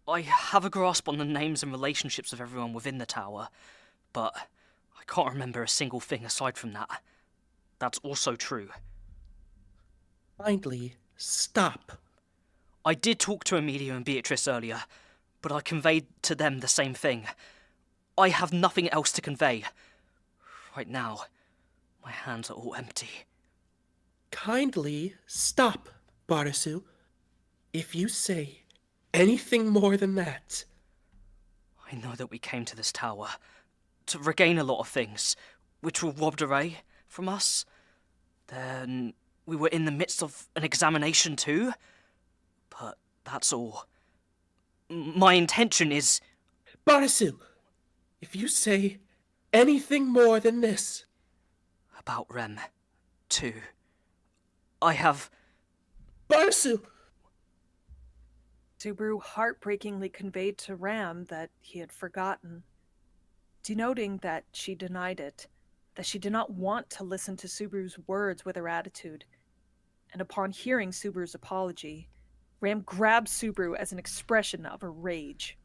I have a grasp on the names and relationships of everyone within the tower, but I can't remember a single thing aside from that. That's also true. Kindly stop. I did talk to Amelia and Beatrice earlier, but I conveyed to them the same thing. I have nothing else to convey. Right now, my hands are all empty. Kindly stop, Barasu. If you say anything more than that... I know that we came to this tower to regain a lot of things, which were robbed away from us. Then we were in the midst of an examination too. But that's all. My intention is... Barasu, if you say anything more than this... About Rem, too. I have... Barasu! Subaru heartbreakingly conveyed to Ram that he had forgotten, denoting that she denied it, that she did not want to listen to Subaru's words with her attitude. And upon hearing Subaru's apology, Ram grabbed Subaru as an expression of her rage.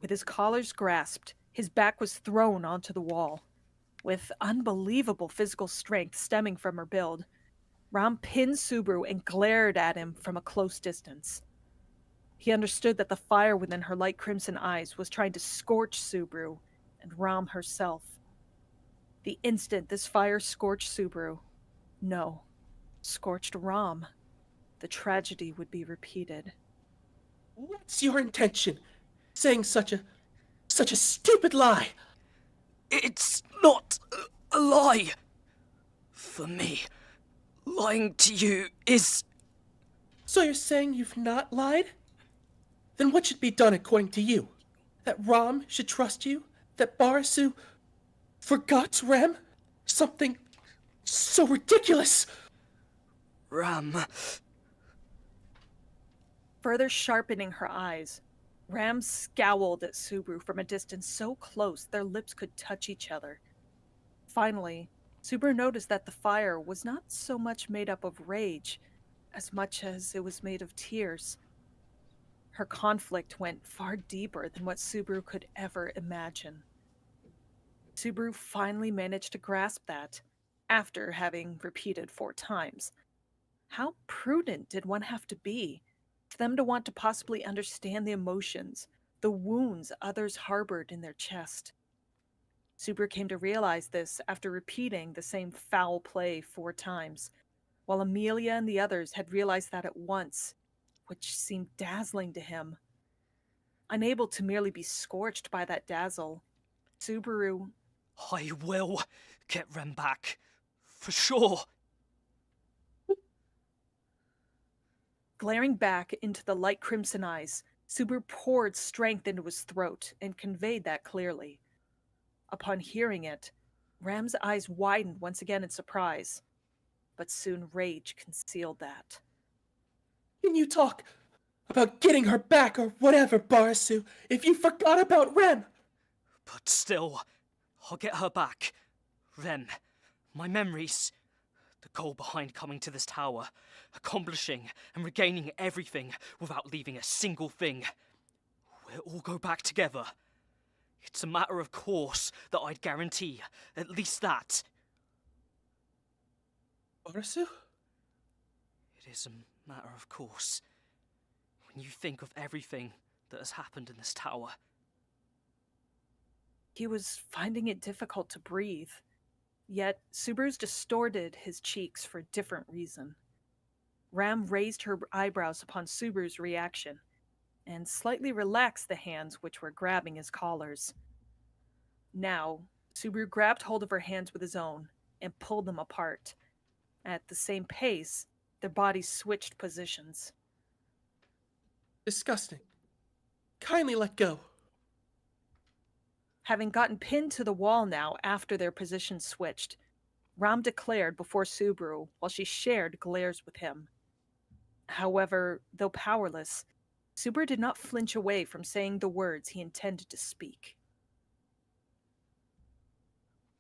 With his collars grasped, his back was thrown onto the wall. With unbelievable physical strength stemming from her build, Ram pinned Subaru and glared at him from a close distance. He understood that the fire within her light crimson eyes was trying to scorch Subaru and Ram herself. The instant this fire scorched Subaru, no, scorched Ram, the tragedy would be repeated. What's your intention? Saying such a stupid lie? It's not a lie. For me, lying to you is... So you're saying you've not lied? Then what should be done according to you? That Ram should trust you? That Barasu forgot Rem? Something so ridiculous! Ram... Further sharpening her eyes, Ram scowled at Subaru from a distance so close their lips could touch each other. Finally, Subaru noticed that the fire was not so much made up of rage as much as it was made of tears. Her conflict went far deeper than what Subaru could ever imagine. Subaru finally managed to grasp that, after having repeated 4 times. How prudent did one have to be for them to want to possibly understand the emotions, the wounds others harbored in their chest? Subaru came to realize this after repeating the same foul play 4 times, while Amelia and the others had realized that at once, which seemed dazzling to him. Unable to merely be scorched by that dazzle, Subaru... I will get Rem back. For sure. Glaring back into the light crimson eyes, Subaru poured strength into his throat and conveyed that clearly. Upon hearing it, Ram's eyes widened once again in surprise, but soon rage concealed that. Can you talk about getting her back or whatever, Barasu, if you forgot about Rem? But still, I'll get her back. Rem, my memories, the goal behind coming to this tower, accomplishing and regaining everything without leaving a single thing. We'll all go back together. It's a matter of course that I'd guarantee at least that. Barasu? It is a matter of course. When you think of everything that has happened in this tower. He was finding it difficult to breathe, yet Subaru's distorted his cheeks for a different reason. Ram raised her eyebrows upon Subaru's reaction, and slightly relaxed the hands which were grabbing his collars. Now, Subaru grabbed hold of her hands with his own and pulled them apart. At the same pace, their bodies switched positions. Disgusting. Kindly let go. Having gotten pinned to the wall now after their positions switched, Ram declared before Subaru while she shared glares with him. However, though powerless, Subaru did not flinch away from saying the words he intended to speak.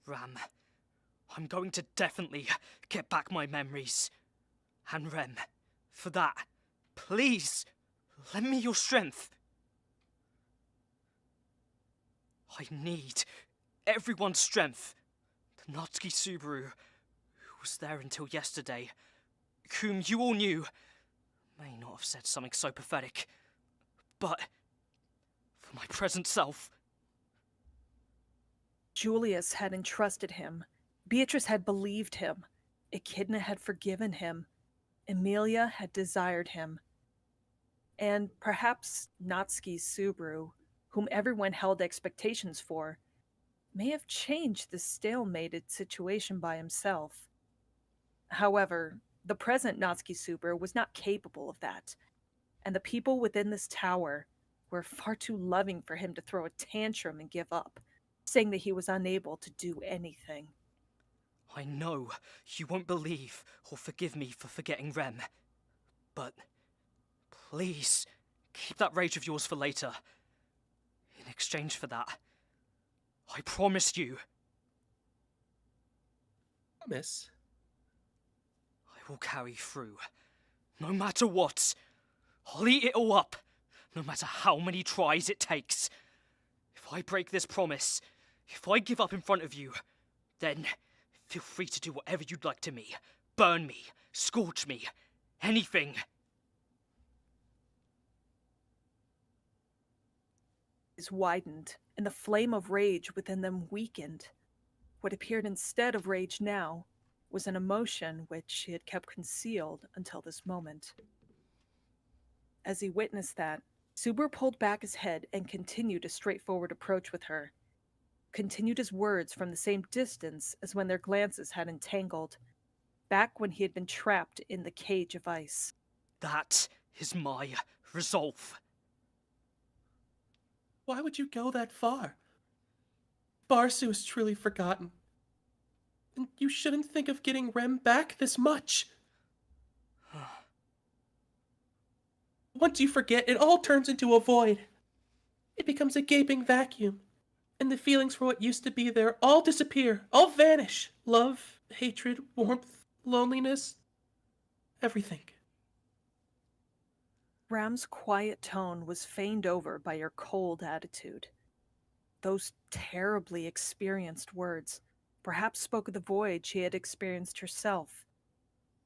Ram, I'm going to definitely get back my memories. And Rem, for that, please, lend me your strength. I need everyone's strength. The Natsuki Subaru, who was there until yesterday, whom you all knew, may not have said something so pathetic, but for my present self. Julius had entrusted him. Beatrice had believed him. Echidna had forgiven him. Amelia had desired him. And perhaps Natsuki Subaru, whom everyone held expectations for, may have changed the stalemated situation by himself. However, the present Natsuki Subaru was not capable of that, and the people within this tower were far too loving for him to throw a tantrum and give up, saying that he was unable to do anything. I know you won't believe or forgive me for forgetting Rem, but please keep that rage of yours for later. In exchange for that, I promise you, Promise? I will carry through. No matter what. I'll eat it all up, no matter how many tries it takes. If I break this promise, if I give up in front of you, then feel free to do whatever you'd like to me. Burn me, scorch me, anything. Eyes widened, and the flame of rage within them weakened. What appeared instead of rage now was an emotion which she had kept concealed until this moment. As he witnessed that, Subaru pulled back his head and continued a straightforward approach with her. Continued his words from the same distance as when their glances had entangled, back when he had been trapped in the cage of ice. That is my resolve. Why would you go that far? Barsu is truly forgotten. And you shouldn't think of getting Rem back this much. Once you forget, it all turns into a void. It becomes a gaping vacuum. And the feelings for what used to be there all disappear, all vanish. Love, hatred, warmth, loneliness, everything. Ram's quiet tone was feigned over by her cold attitude. Those terribly experienced words perhaps spoke of the void she had experienced herself.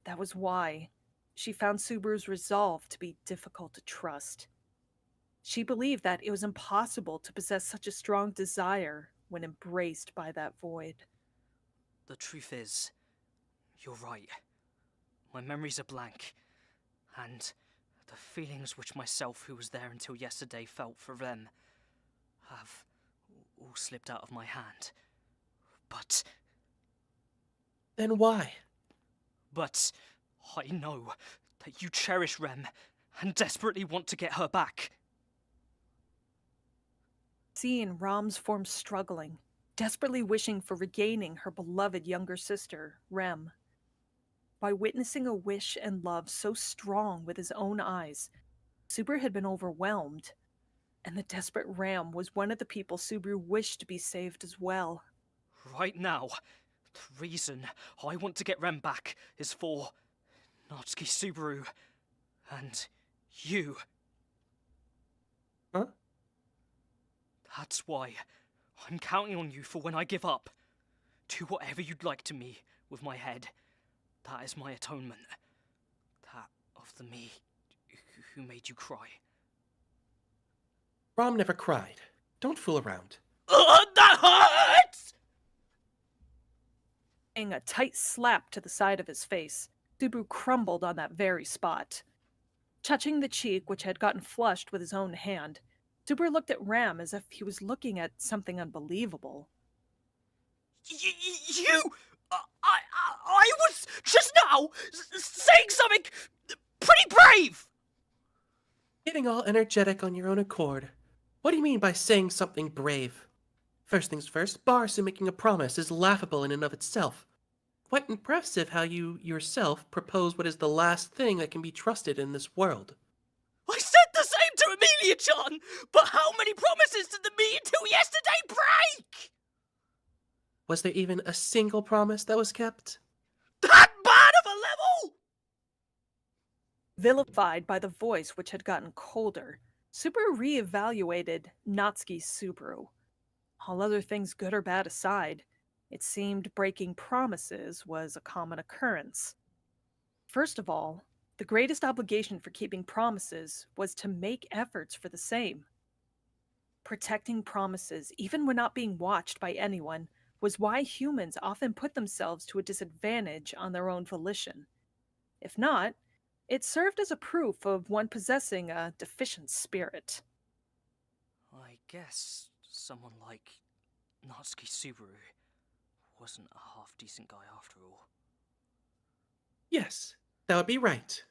That was why she found Subaru's resolve to be difficult to trust. She believed that it was impossible to possess such a strong desire when embraced by that void. The truth is, you're right. My memories are blank, and the feelings which myself, who was there until yesterday, felt for Rem have all slipped out of my hand. But Then why? I know that you cherish Rem and desperately want to get her back. Seeing Ram's form struggling, desperately wishing for regaining her beloved younger sister, Rem. By witnessing a wish and love so strong with his own eyes, Subaru had been overwhelmed, and the desperate Ram was one of the people Subaru wished to be saved as well. Right now, the reason I want to get Rem back is for Natsuki Subaru and you. Huh? That's why I'm counting on you for when I give up. Do whatever you'd like to me with my head. That is my atonement. That of the me who made you cry. Ram never cried. Don't fool around. That hurts! Paying a tight slap to the side of his face, Subaru crumbled on that very spot. Touching the cheek which had gotten flushed with his own hand, Subaru looked at Ram as if he was looking at something unbelievable. You! I was just now saying something pretty brave! Getting all energetic on your own accord. What do you mean by saying something brave? First things first, Barsu making a promise is laughable in and of itself. Quite impressive how you yourself propose what is the last thing that can be trusted in this world. I said the same to Amelia-chan, but how many promises did the me until yesterday break? Was there even a single promise that was kept? That bad of a level? Vilified by the voice which had gotten colder, Subaru reevaluated Natsuki Subaru. All other things good or bad aside, it seemed breaking promises was a common occurrence. First of all, the greatest obligation for keeping promises was to make efforts for the same. Protecting promises, even when not being watched by anyone, was why humans often put themselves to a disadvantage on their own volition. If not, it served as a proof of one possessing a deficient spirit. I guess someone like Natsuki Subaru wasn't a half-decent guy after all. Yes, that would be right.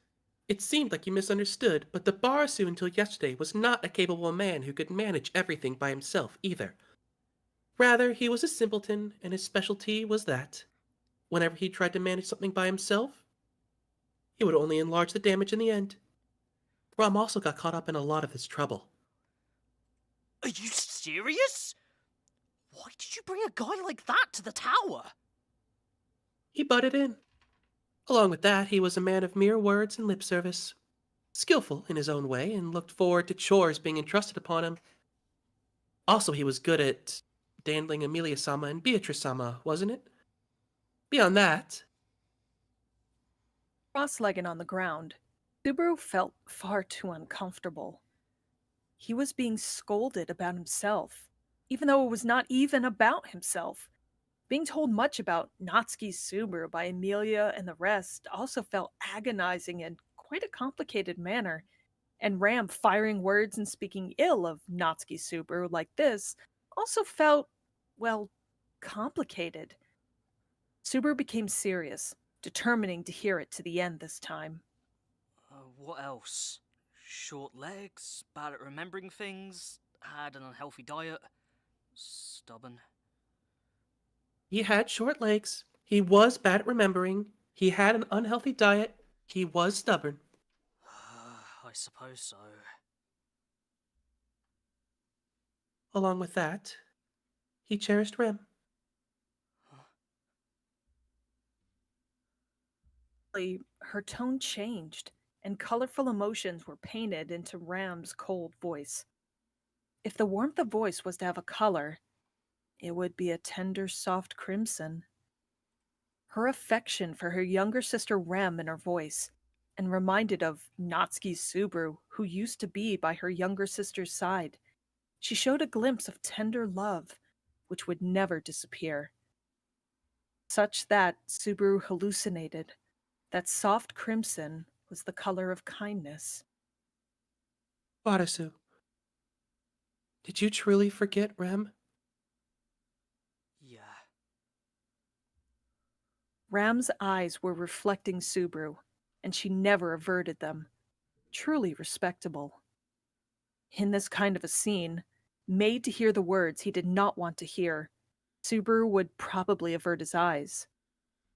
It seemed like you misunderstood, but the Barasu until yesterday was not a capable man who could manage everything by himself either. Rather, he was a simpleton, and his specialty was that, whenever he tried to manage something by himself, it would only enlarge the damage in the end. Rom also got caught up in a lot of this trouble. Are you serious? Why did you bring a guy like that to the tower? He butted in. Along with that, he was a man of mere words and lip service, skillful in his own way, and looked forward to chores being entrusted upon him. Also, he was good at dandling Amelia-sama and Beatrice-sama, wasn't it? Beyond that, Cross-legged on the ground, Subaru felt far too uncomfortable. He was being scolded about himself, even though it was not even about himself. Being told much about Natsuki Subaru by Amelia and the rest also felt agonizing in quite a complicated manner, and Ram firing words and speaking ill of Natsuki Subaru like this also felt, well, complicated. Subaru became serious, determining to hear it to the end this time. What else? Short legs, bad at remembering things, had an unhealthy diet, stubborn. he had short legs, he was bad at remembering, he had an unhealthy diet, he was stubborn. I suppose so. Along with that, he cherished Rem. Her tone changed, and colorful emotions were painted into Ram's cold voice. If the warmth of voice was to have a color, it would be a tender, soft crimson. Her affection for her younger sister Ram in her voice, and reminded of Natsuki Subaru, who used to be by her younger sister's side. She showed a glimpse of tender love, which would never disappear. Such that Subaru hallucinated. That soft crimson was the color of kindness. Barasu, did you truly forget Rem? Yeah. Ram's eyes were reflecting Subaru, and she never averted them. Truly respectable. In this kind of a scene, made to hear the words he did not want to hear, Subaru would probably avert his eyes.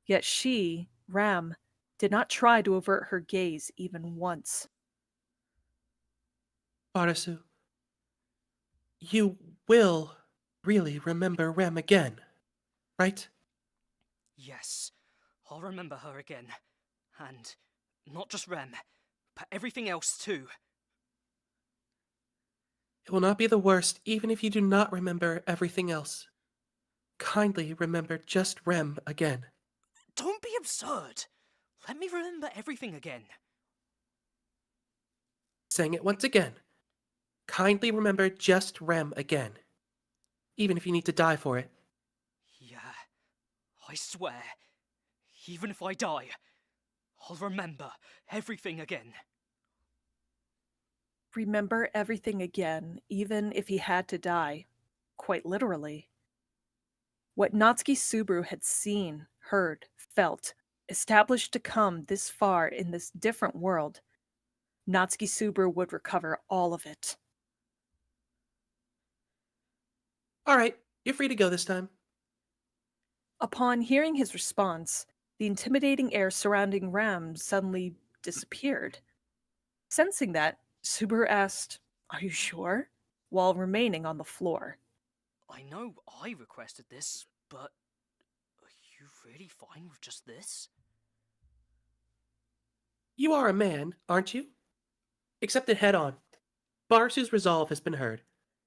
Yet she, Ram, did not try to avert her gaze even once. Barasu, you will really remember Rem again, right? Yes, I'll remember her again. And not just Rem, but everything else too. It will not be the worst even if you do not remember everything else. Kindly remember just Rem again. Don't be absurd. Let me remember everything again. Saying it once again. Kindly remember just Rem again. Even if you need to die for it. Yeah, I swear. Even if I die, I'll remember everything again. Remember everything again, even if he had to die. Quite literally. What Natsuki Subaru had seen, heard, felt, established to come this far in this different world, Natsuki Subaru would recover all of it. Alright, you're free to go this time. Upon hearing his response, the intimidating air surrounding Ram suddenly disappeared. Sensing that, Subaru asked, "Are you sure?" while remaining on the floor. I know I requested this, but are you really fine with just this? You are a man, aren't you? Accept it head on. Barsu's resolve has been heard.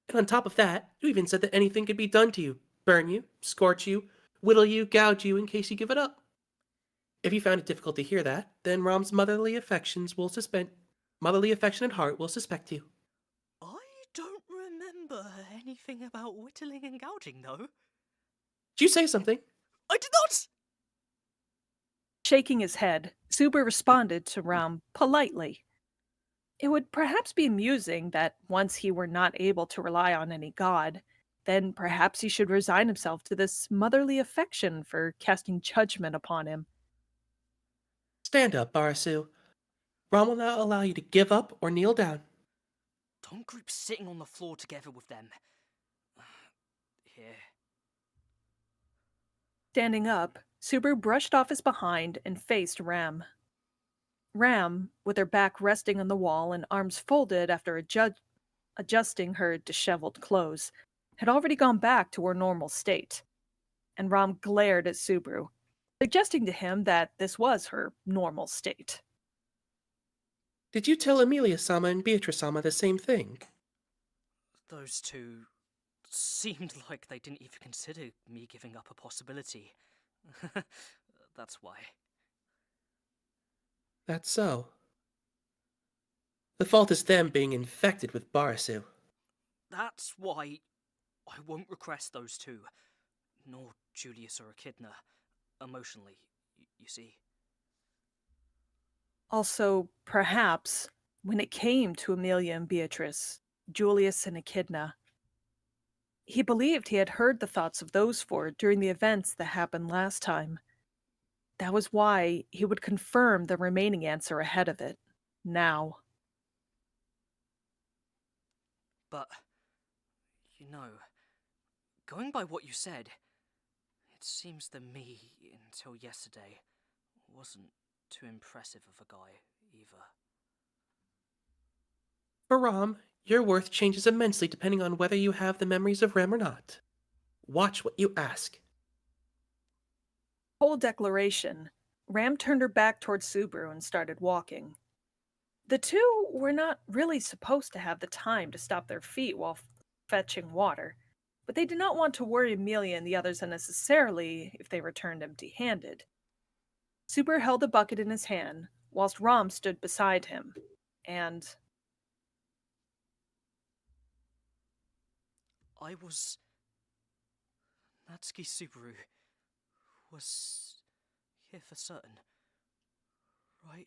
And on top of that, you even said that anything could be done to you. Burn you, scorch you, whittle you, gouge you in case you give it up. If you found it difficult to hear that, then Rom's motherly affection and heart will suspect you. I don't remember anything about whittling and gouging, though. Did you say something? I did not! Shaking his head, Suber responded to Ram politely. It would perhaps be amusing that once he were not able to rely on any god, then perhaps he should resign himself to this motherly affection for casting judgment upon him. Stand up, Barasu. Rom will not allow you to give up or kneel down. Don't group sitting on the floor together with them. Here. Standing up, Subaru brushed off his behind and faced Ram. Ram, with her back resting on the wall and arms folded after adjusting her disheveled clothes, had already gone back to her normal state. And Ram glared at Subaru, suggesting to him that this was her normal state. Did you tell Amelia-sama and Beatrice-sama the same thing? Those two seemed like they didn't even consider me giving up a possibility. That's why. That's so. The fault is them being infected with Barasu. That's why I won't request those two, nor Julius or Echidna, emotionally, you see. Also, perhaps, when it came to Amelia and Beatrice, Julius and Echidna, he believed he had heard the thoughts of those four during the events that happened last time. That was why he would confirm the remaining answer ahead of it, now. But, going by what you said, it seems that me, until yesterday, wasn't too impressive of a guy, either. For Rom, your worth changes immensely depending on whether you have the memories of Rem or not. Watch what you ask. Whole declaration, Ram turned her back towards Subaru and started walking. The two were not really supposed to have the time to stop their feet while fetching water, but they did not want to worry Amelia and the others unnecessarily if they returned empty-handed. Subaru held a bucket in his hand, whilst Ram stood beside him, and Natsuki Subaru was here for certain, right?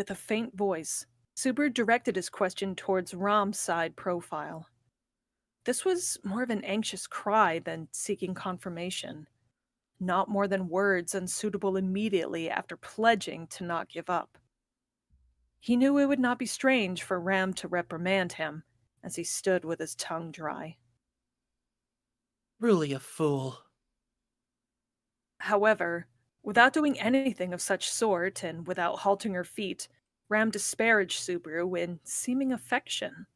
with a faint voice, Subaru directed his question towards Ram's side profile. This was more of an anxious cry than seeking confirmation. Not more than words unsuitable immediately after pledging to not give up. He knew it would not be strange for Ram to reprimand him, as he stood with his tongue dry. Really a fool. However, without doing anything of such sort and without halting her feet, Ram disparaged Subaru in seeming affection.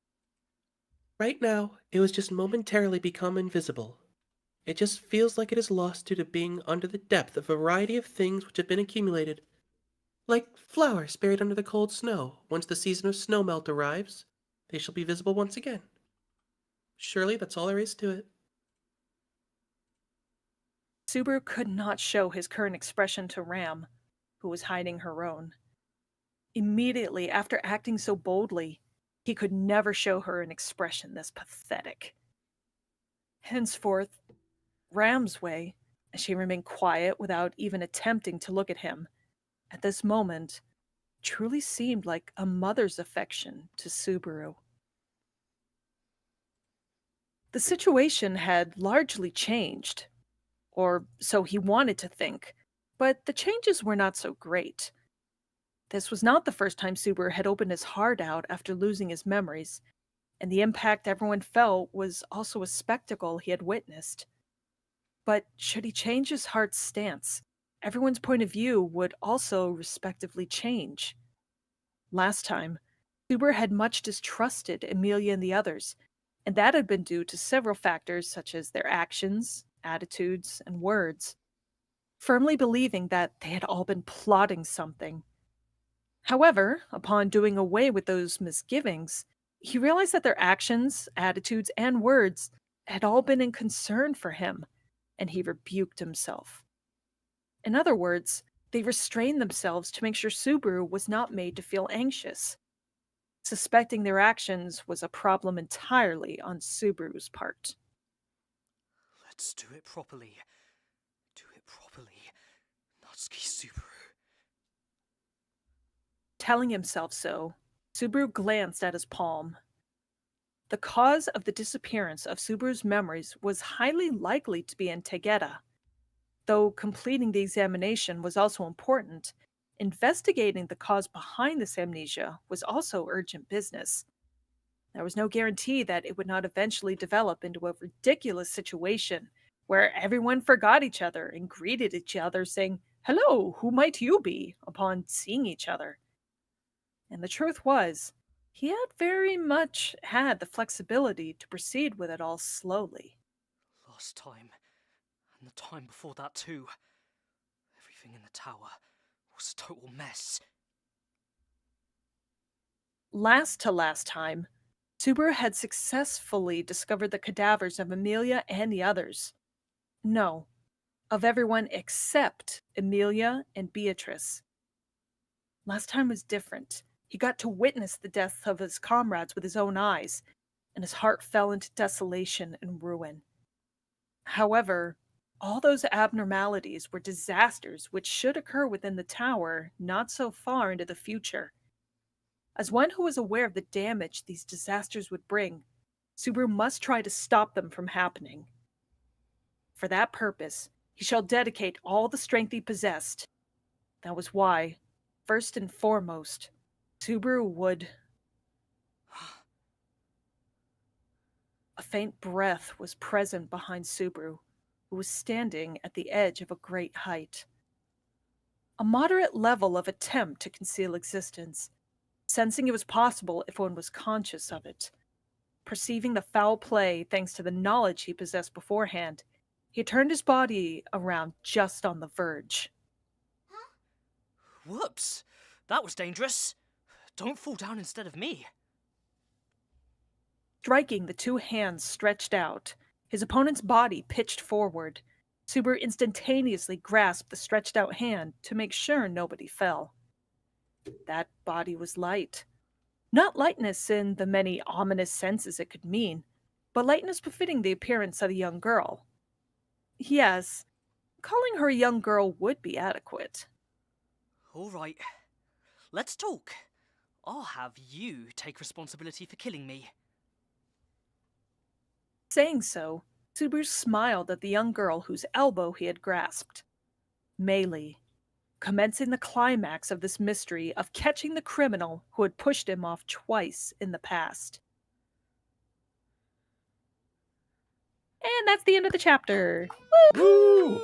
Right now, it was just momentarily become invisible. It just feels like it is lost due to being under the depth of a variety of things which have been accumulated. Like flowers buried under the cold snow. Once the season of snowmelt arrives, they shall be visible once again. Surely that's all there is to it. Subaru could not show his current expression to Ram, who was hiding her own. Immediately after acting so boldly, he could never show her an expression this pathetic. Henceforth, Ram's way, as she remained quiet without even attempting to look at him, at this moment, truly seemed like a mother's affection to Subaru. The situation had largely changed, or so he wanted to think, but the changes were not so great. This was not the first time Subaru had opened his heart out after losing his memories, and the impact everyone felt was also a spectacle he had witnessed. But should he change his heart's stance, everyone's point of view would also respectively change. Last time, Subaru had much distrusted Amelia and the others, and that had been due to several factors such as their actions, attitudes, and words, firmly believing that they had all been plotting something. However, upon doing away with those misgivings, he realized that their actions, attitudes, and words had all been in concern for him, and he rebuked himself. In other words, they restrained themselves to make sure Subaru was not made to feel anxious. Suspecting their actions was a problem entirely on Subaru's part. Let's do it properly. Do it properly. Natsuki Subaru. Telling himself so, Subaru glanced at his palm. The cause of the disappearance of Subaru's memories was highly likely to be in Tegeta. Though completing the examination was also important, investigating the cause behind this amnesia was also urgent business. There was no guarantee that it would not eventually develop into a ridiculous situation where everyone forgot each other and greeted each other saying, "Hello, who might you be?" upon seeing each other. And the truth was, he had very much had the flexibility to proceed with it all slowly. Last time, and the time before that too. Everything in the tower was a total mess. Last to last time, Subaru had successfully discovered the cadavers of Amelia and the others. No, of everyone except Amelia and Beatrice. Last time was different. He got to witness the death of his comrades with his own eyes, and his heart fell into desolation and ruin. However, all those abnormalities were disasters which should occur within the tower not so far into the future. As one who was aware of the damage these disasters would bring, Subaru must try to stop them from happening. For that purpose, he shall dedicate all the strength he possessed. That was why, first and foremost, Subaru would... A faint breath was present behind Subaru, who was standing at the edge of a great height. A moderate level of attempt to conceal existence, sensing it was possible if one was conscious of it. Perceiving the foul play thanks to the knowledge he possessed beforehand, he turned his body around just on the verge. Whoops! That was dangerous. Don't fall down instead of me. Striking the two hands stretched out, his opponent's body pitched forward. Subaru instantaneously grasped the stretched out hand to make sure nobody fell. That body was light. Not lightness in the many ominous senses it could mean, but lightness befitting the appearance of a young girl. Yes, calling her a young girl would be adequate. All right. Let's talk. I'll have you take responsibility for killing me. Saying so, Subaru smiled at the young girl whose elbow he had grasped. Meili, commencing the climax of this mystery of catching the criminal who had pushed him off twice in the past. And that's the end of the chapter. Woo!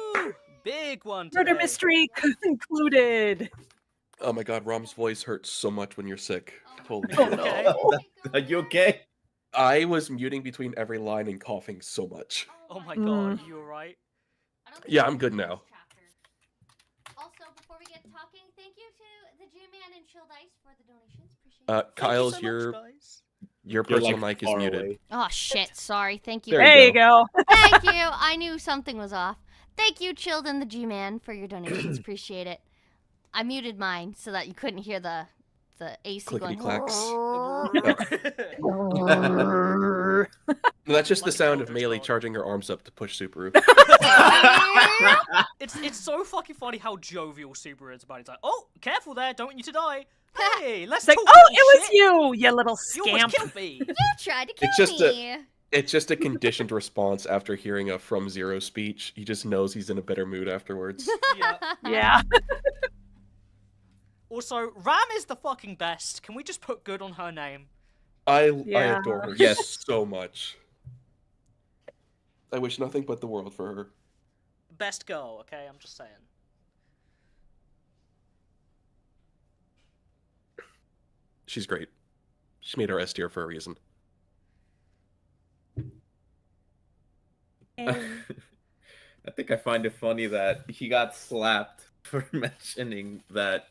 Big one today. Murder mystery concluded. Oh my god, Rom's voice hurts so much when you're sick. Holy Oh shit. no. Are you okay? I was muting between every line and coughing so much. Oh my god, you alright? Yeah, I'm good now. Also, before we get talking, thank you to the G-Man and Chill Dice for the donations. Appreciate it. Kyle's, Thank you so much, guys. your You're personal like mic is far muted. away. Oh shit! Sorry. Thank you. There There you go. Thank you. I knew something was off. Thank you, Chilled and the G-Man, for your donations. Appreciate it. I muted mine so that you couldn't hear the AC Clickety going. clacks. Grrr. No, that's just the Like sound of Eldritch Meili God. charging her arms up to push Subaru. It's so fucking funny how jovial Subaru is about it. It's like, oh, careful there, don't want you to die. Hey, let's It's like, talk. oh, little it was shit. you little You almost scamp. killed me. You tried to kill It's just me. It's just a conditioned response after hearing a From Zero speech. He just knows he's in a better mood afterwards. Yeah. Yeah. Also, Ram is the fucking best. Can we just put good on her name? I Yeah. adore her Yes. so much. I wish nothing but the world for her. Best girl, okay? I'm just saying. She's great. She made her S tier for a reason. I think I find it funny that he got slapped for mentioning that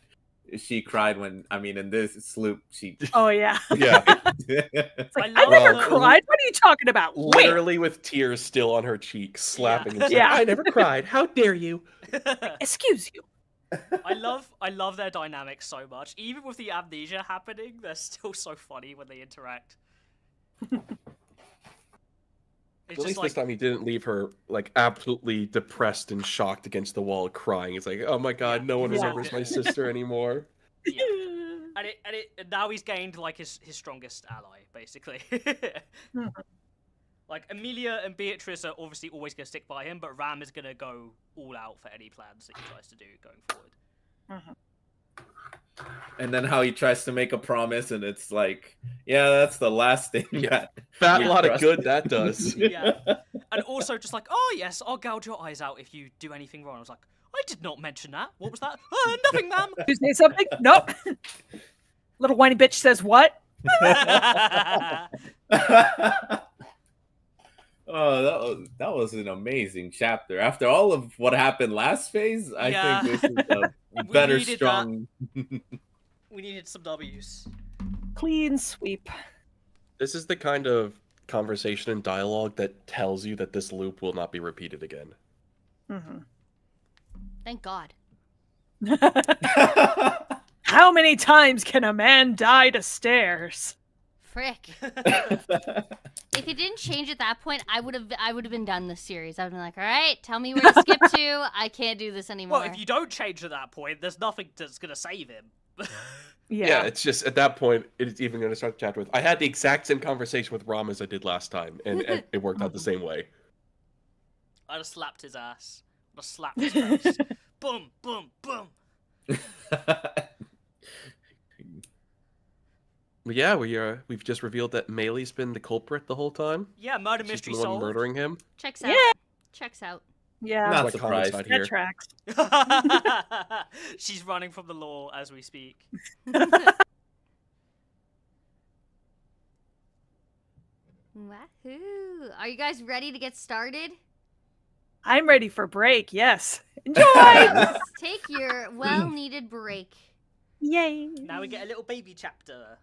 she cried when, I mean, in this sloop, she. Oh yeah. Yeah, It's like, I I love never the- cried. What are you talking about? Where? literally with tears still on her cheeks, slapping him. Yeah. I never cried. How dare you? Excuse you. I love their dynamics so much. Even with the amnesia happening, they're still so funny when they interact. It's At just least like this time he didn't leave her like absolutely depressed and shocked against the wall, crying. It's like, oh my god, Yeah. no one Yeah. remembers my sister anymore. yeah. And now he's gained like his strongest ally, basically. Like Amelia and Beatrice are obviously always gonna stick by him, but Ram is gonna go all out for any plans that he tries to do going forward. And then how he tries to make a promise, and it's like, yeah, that's the last thing Yeah. that Fat we lot of trust. good that does. Yeah. And also just like, oh yes, I'll gouge your eyes out if you do anything wrong. I was like, I did not mention that. What was that? Nothing, ma'am. You say something? Nope. Little whiny bitch says what? Oh, that was an amazing chapter. After all of what happened last phase, I Yeah. think this is a We better, needed strong. We needed some W's. Clean sweep. This is the kind of conversation and dialogue that tells you that this loop will not be repeated again. Thank God. How many times can a man die to stairs? Frick. If it didn't change at that point, I would have been done this series. I'd been like, all right, tell me where to skip to. I can't do this anymore. Well, if you don't change at that point, there's nothing that's gonna save him. Yeah, it's just at that point, it's even going to start the chapter with, I had the exact same conversation with Ram as I did last time, and it worked out the same way. I'd have slapped his ass. I'd have slapped his face. Boom, boom, boom. But yeah, we've just revealed that Meili's been the culprit the whole time. Yeah, murder She's mystery the one solved. murdering him. Checks out. Yeah. Checks out. Yeah. Not That's my comment surprised. side here. That tracks. She's running from the law as we speak. Wahoo! Are you guys ready to get started? I'm ready for break. Yes. Enjoy. Take your well-needed break. Yay. Now we get a little baby chapter.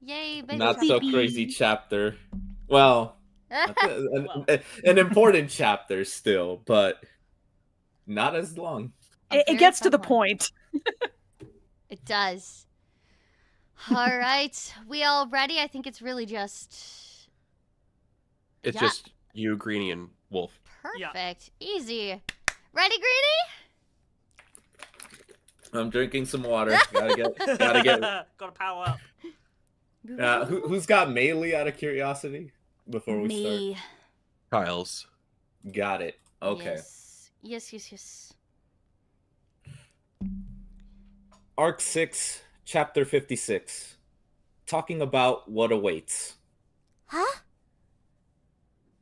Yay, baby! Not so chapter. crazy chapter. Well, an important chapter still, but not as long. A It very gets to fun the one. point. It does. All right, we all ready? I think it's really just It's Yeah. just you, Greenie, and Wolf. perfect, easy. Ready, Greenie? I'm drinking some water. Gotta get. Gotta power up. Who's got Meili out of curiosity before we Me. Kyle's. start? Got it. Okay. Yes. Arc 6, Chapter 56. Talking about what awaits. Huh?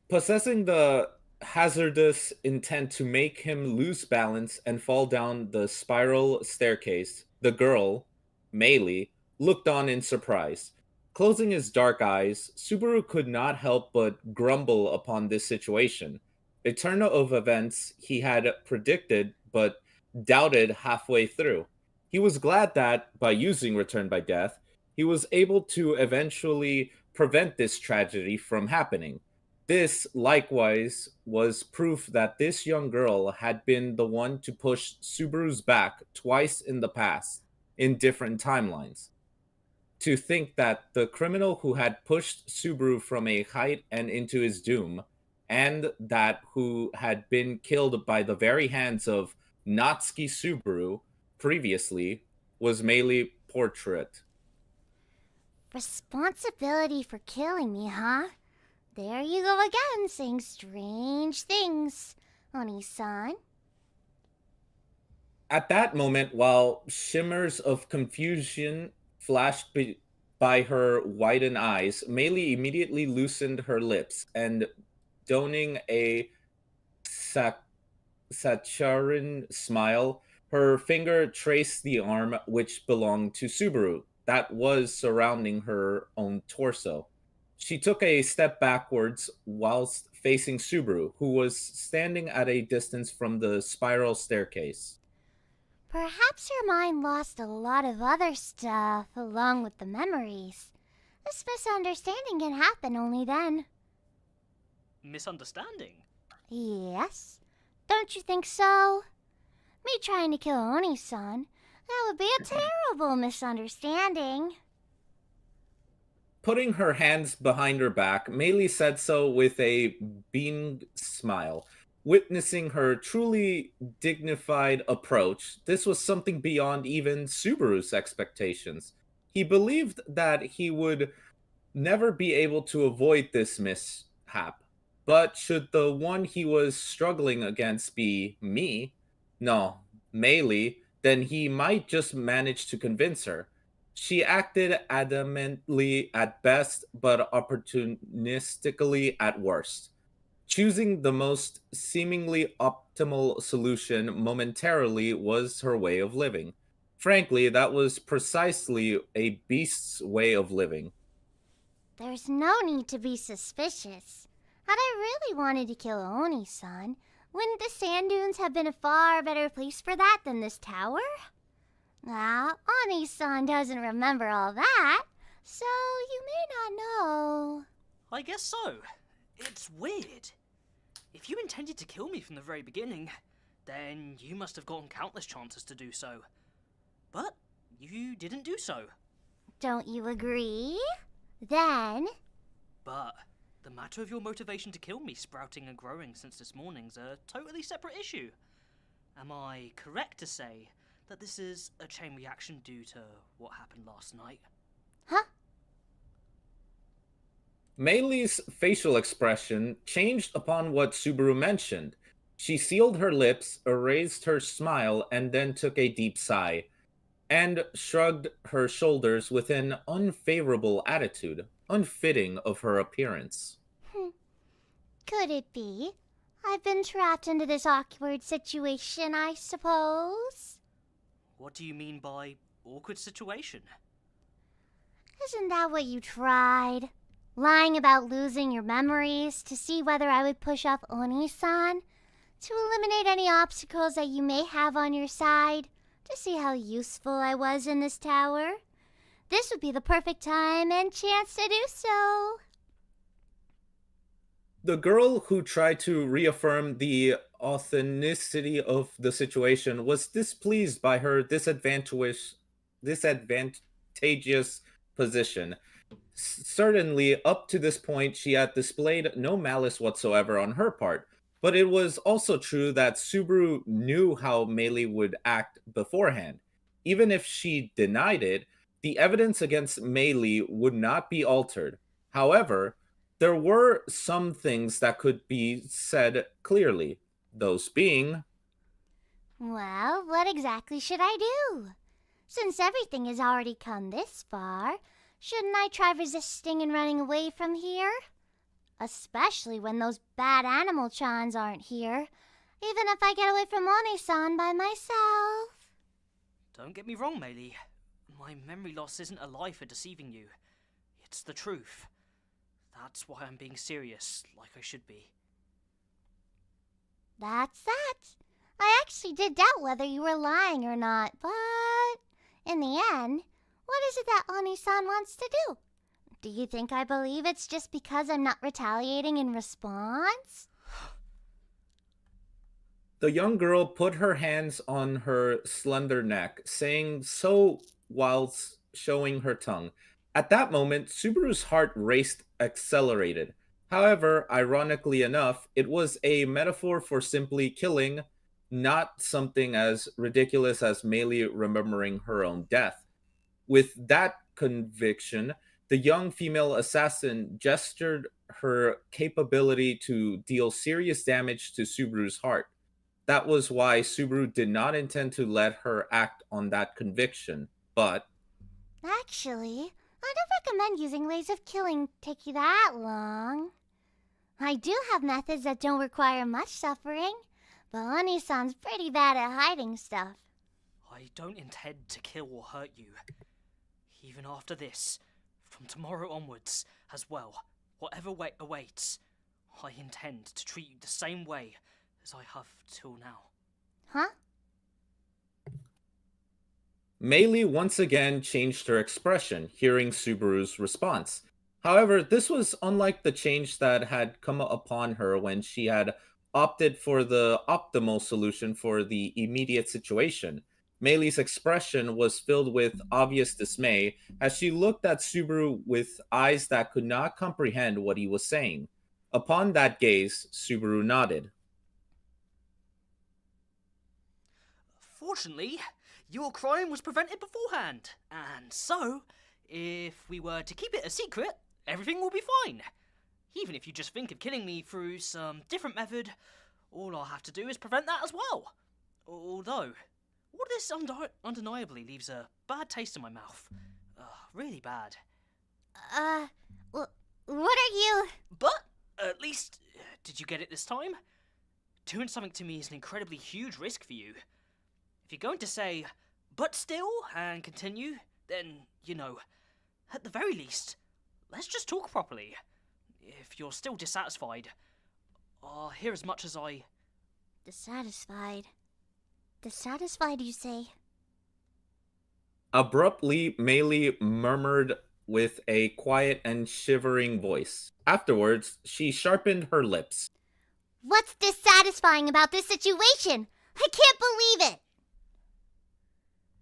Possessing the hazardous intent to make him lose balance and fall down the spiral staircase, the girl, Meili, looked on in surprise. Closing his dark eyes, Subaru could not help but grumble upon this situation. A turn of events he had predicted but doubted halfway through. He was glad that, by using Return by Death, he was able to eventually prevent this tragedy from happening. This, likewise, was proof that this young girl had been the one to push Subaru's back twice in the past, in different timelines. To think that the criminal who had pushed Subaru from a height and into his doom, and that who had been killed by the very hands of Natsuki Subaru previously, was Meili Portrait. Responsibility for killing me, huh? There you go again, saying strange things, Oni-san. At that moment, while shimmers of confusion flashed by her widened eyes, Meili immediately loosened her lips and, donning a saccharine smile, her finger traced the arm which belonged to Subaru, that was surrounding her own torso. She took a step backwards whilst facing Subaru, who was standing at a distance from the spiral staircase. Perhaps your mind lost a lot of other stuff along with the memories. This misunderstanding can happen only then. Misunderstanding? Yes? Don't you think so? Me trying to kill Oni-san, that would be a terrible misunderstanding. Putting her hands behind her back, Meili said so with a beaming smile. Witnessing her truly dignified approach, this was something beyond even Subaru's expectations. He believed that he would never be able to avoid this mishap. But should the one he was struggling against be me, no, Meili, then he might just manage to convince her. She acted adamantly at best, but opportunistically at worst. Choosing the most seemingly optimal solution momentarily was her way of living. Frankly, that was precisely a beast's way of living. There's no need to be suspicious. Had I really wanted to kill Oni-san, wouldn't the sand dunes have been a far better place for that than this tower? Now, Oni-san doesn't remember all that, so you may not know. I guess so. It's weird. If you intended to kill me from the very beginning, then you must have gotten countless chances to do so. But you didn't do so. Don't you agree? Then, But the matter of your motivation to kill me sprouting and growing since this morning's a totally separate issue. Am I correct to say that this is a chain reaction due to what happened last night? huh? Meili's facial expression changed upon what Subaru mentioned. She sealed her lips, erased her smile, and then took a deep sigh, and shrugged her shoulders with an unfavorable attitude, unfitting of her appearance. Could it be? I've been trapped into this awkward situation, I suppose. What do you mean by awkward situation? Isn't that what you tried? Lying about losing your memories to see whether I would push off Oni-san? To eliminate any obstacles that you may have on your side? To see how useful I was in this tower? This would be the perfect time and chance to do so. The girl who tried to reaffirm the authenticity of the situation was displeased by her disadvantageous position. Certainly, up to this point, she had displayed no malice whatsoever on her part. But it was also true that Subaru knew how Meili would act beforehand. Even if she denied it, the evidence against Meili would not be altered. However, there were some things that could be said clearly, those being, Well, what exactly should I do? Since everything has already come this far, shouldn't I try resisting and running away from here? Especially when those bad animal chans aren't here. Even if I get away from Oni-san by myself. Don't get me wrong, Meili. My memory loss isn't a lie for deceiving you. It's the truth. That's why I'm being serious, like I should be. That's that. I actually did doubt whether you were lying or not, but in the end, what is it that Oni-san wants to do? Do you think I believe it's just because I'm not retaliating in response? the young girl put her hands on her slender neck, saying so whilst showing her tongue. At that moment, Subaru's heart raced, accelerated. However, ironically enough, it was a metaphor for simply killing, not something as ridiculous as Meili remembering her own death. With that conviction, the young female assassin gestured her capability to deal serious damage to Subaru's heart. That was why Subaru did not intend to let her act on that conviction, but Actually, I don't recommend using ways of killing take you that long. I do have methods that don't require much suffering, but Oni-san's pretty bad at hiding stuff. I don't intend to kill or hurt you. Even after this, from tomorrow onwards, as well, whatever way awaits, I intend to treat you the same way as I have till now. Huh? Meili once again changed her expression, hearing Subaru's response. However, this was unlike the change that had come upon her when she had opted for the optimal solution for the immediate situation. Meili's expression was filled with obvious dismay as she looked at Subaru with eyes that could not comprehend what he was saying. Upon that gaze, Subaru nodded. Fortunately, your crime was prevented beforehand, and so, if we were to keep it a secret, everything will be fine. Even if you just think of killing me through some different method, all I'll have to do is prevent that as well. Although, all this undeniably leaves a bad taste in my mouth. Really bad. What are you? But, at least, did you get it this time? Doing something to me is an incredibly huge risk for you. If you're going to say, but still, and continue, then, at the very least, let's just talk properly. If you're still dissatisfied, I'll hear as much as I... Dissatisfied? Dissatisfied, you say? Abruptly, Meili murmured with a quiet and shivering voice. Afterwards, she sharpened her lips. What's dissatisfying about this situation? I can't believe it!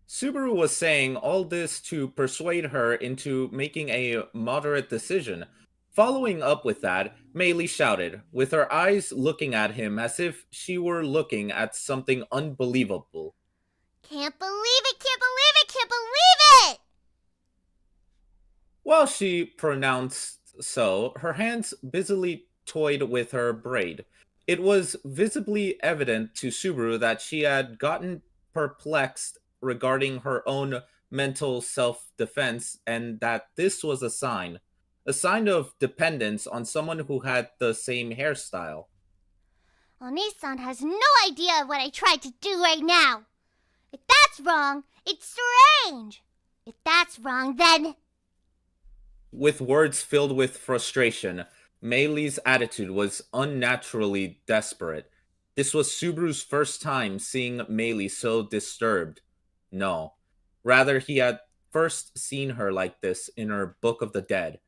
Subaru was saying all this to persuade her into making a moderate decision. Following up with that, Meili shouted, with her eyes looking at him as if she were looking at something unbelievable. Can't believe it, can't believe it, can't believe it! While she pronounced so, her hands busily toyed with her braid. It was visibly evident to Subaru that she had gotten perplexed regarding her own mental self-defense, and that this was a sign of dependence on someone who had the same hairstyle. Onisan has no idea of what I tried to do right now. If that's wrong, it's strange. If that's wrong, then... With words filled with frustration, Meili's attitude was unnaturally desperate. This was Subaru's first time seeing Meili so disturbed. No. Rather, he had first seen her like this in her Book of the Dead.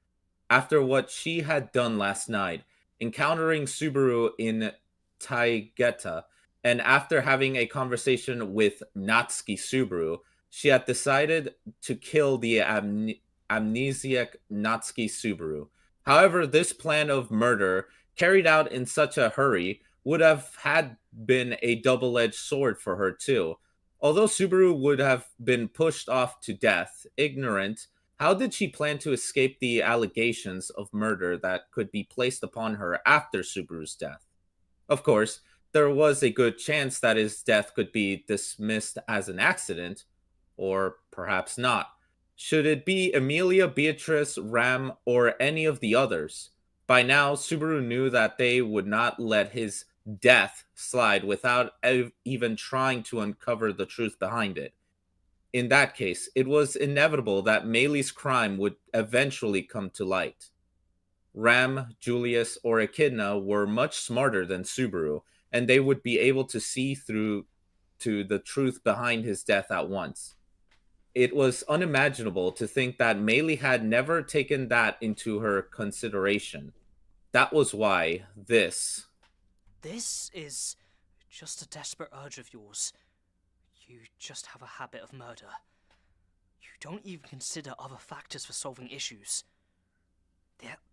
After what she had done last night, encountering Subaru in Taigeta, and after having a conversation with Natsuki Subaru, she had decided to kill the amnesiac Natsuki Subaru. However, this plan of murder, carried out in such a hurry, would have had been a double-edged sword for her too. Although Subaru would have been pushed off to death, ignorant, how did she plan to escape the allegations of murder that could be placed upon her after Subaru's death? Of course, there was a good chance that his death could be dismissed as an accident, or perhaps not. Should it be Amelia, Beatrice, Ram, or any of the others? By now, Subaru knew that they would not let his death slide without even trying to uncover the truth behind it. In that case, it was inevitable that Meili's crime would eventually come to light. Ram, Julius, or Echidna were much smarter than Subaru, and they would be able to see through to the truth behind his death at once. It was unimaginable to think that Meili had never taken that into her consideration. That was why this is just a desperate urge of yours. You just have a habit of murder. You don't even consider other factors for solving issues.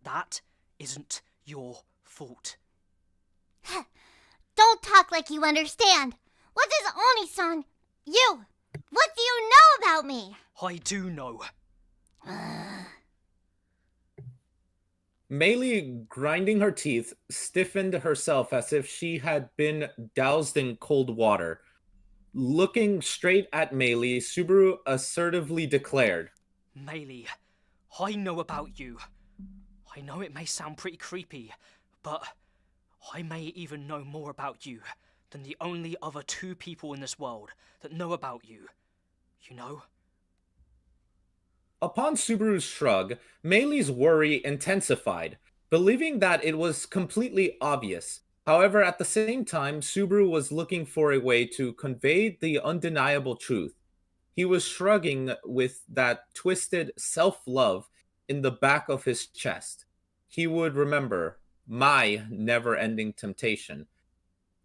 That isn't your fault. Don't talk like you understand. What does Oni-san... What do you know about me? I do know. Meili, grinding her teeth, stiffened herself as if she had been doused in cold water. Looking straight at Meili, Subaru assertively declared, Meili, I know about you. I know it may sound pretty creepy, but I may even know more about you than the only other two people in this world that know about you. You know? Upon Subaru's shrug, Meili's worry intensified, believing that it was completely obvious. However, at the same time, Subaru was looking for a way to convey the undeniable truth. He was shrugging with that twisted self love in the back of his chest. He would remember my never ending temptation.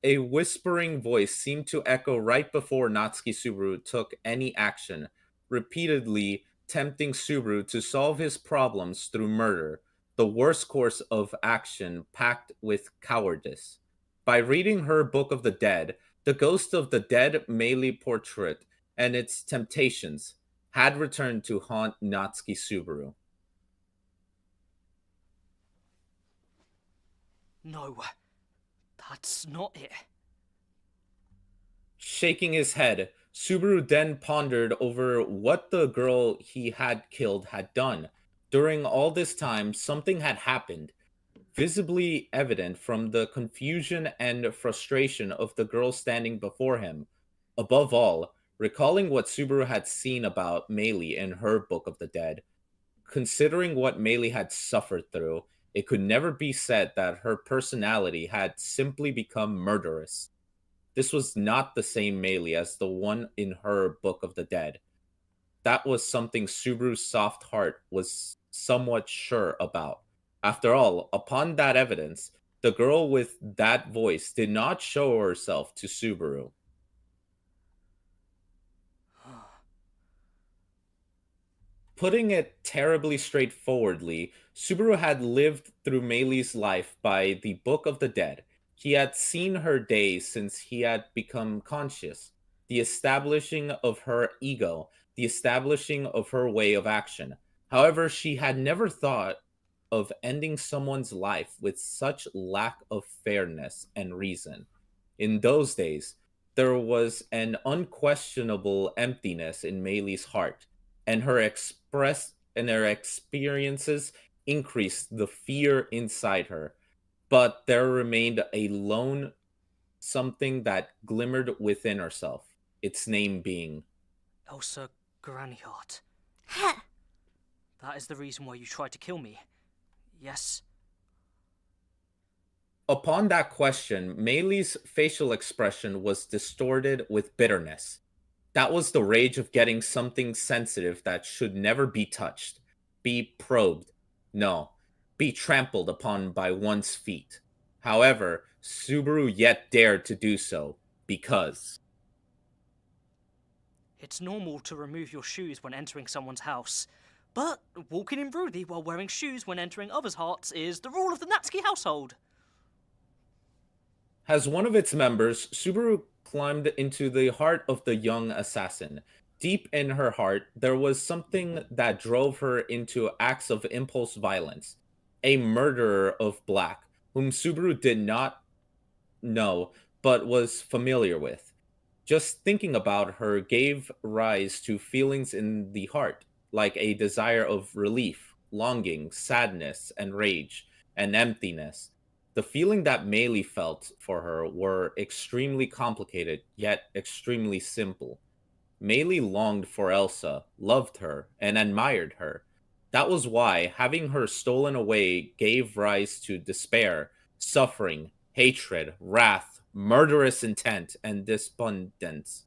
A whispering voice seemed to echo right before Natsuki Subaru took any action, repeatedly tempting Subaru to solve his problems through murder, the worst course of action packed with cowardice. By reading her Book of the Dead, the ghost of the dead Meili portrait and its temptations had returned to haunt Natsuki Subaru. No, that's not it. Shaking his head, Subaru then pondered over what the girl he had killed had done. During all this time, something had happened, visibly evident from the confusion and frustration of the girl standing before him. Above all, recalling what Subaru had seen about Meili in her Book of the Dead, considering what Meili had suffered through, it could never be said that her personality had simply become murderous. This was not the same Meili as the one in her Book of the Dead. That was something Subaru's soft heart was somewhat sure about. After all, upon that evidence, the girl with that voice did not show herself to Subaru. Putting it terribly straightforwardly, Subaru had lived through Meili's life by the Book of the Dead. He had seen her days since he had become conscious, the establishing of her ego, the establishing of her way of action. However, she had never thought of ending someone's life with such lack of fairness and reason. In those days, there was an unquestionable emptiness in Meili's heart, and her experiences increased the fear inside her. But there remained a lone something that glimmered within herself, its name being Elsa Graniart. Heh. That is the reason why you tried to kill me. Yes? Upon that question, Meili's facial expression was distorted with bitterness. That was the rage of getting something sensitive that should never be touched, be probed, no, be trampled upon by one's feet. However, Subaru yet dared to do so, because It's normal to remove your shoes when entering someone's house. But walking in rudely while wearing shoes when entering others' hearts is the rule of the Natsuki household. as one of its members, Subaru climbed into the heart of the young assassin. Deep in her heart, there was something that drove her into acts of impulse violence. A murderer of Black, whom Subaru did not know but was familiar with. Just thinking about her gave rise to feelings in the heart, like a desire of relief, longing, sadness, and rage, and emptiness. The feeling that Meili felt for her were extremely complicated, yet extremely simple. Meili longed for Elsa, loved her, and admired her. That was why having her stolen away gave rise to despair, suffering, hatred, wrath, murderous intent, and despondence.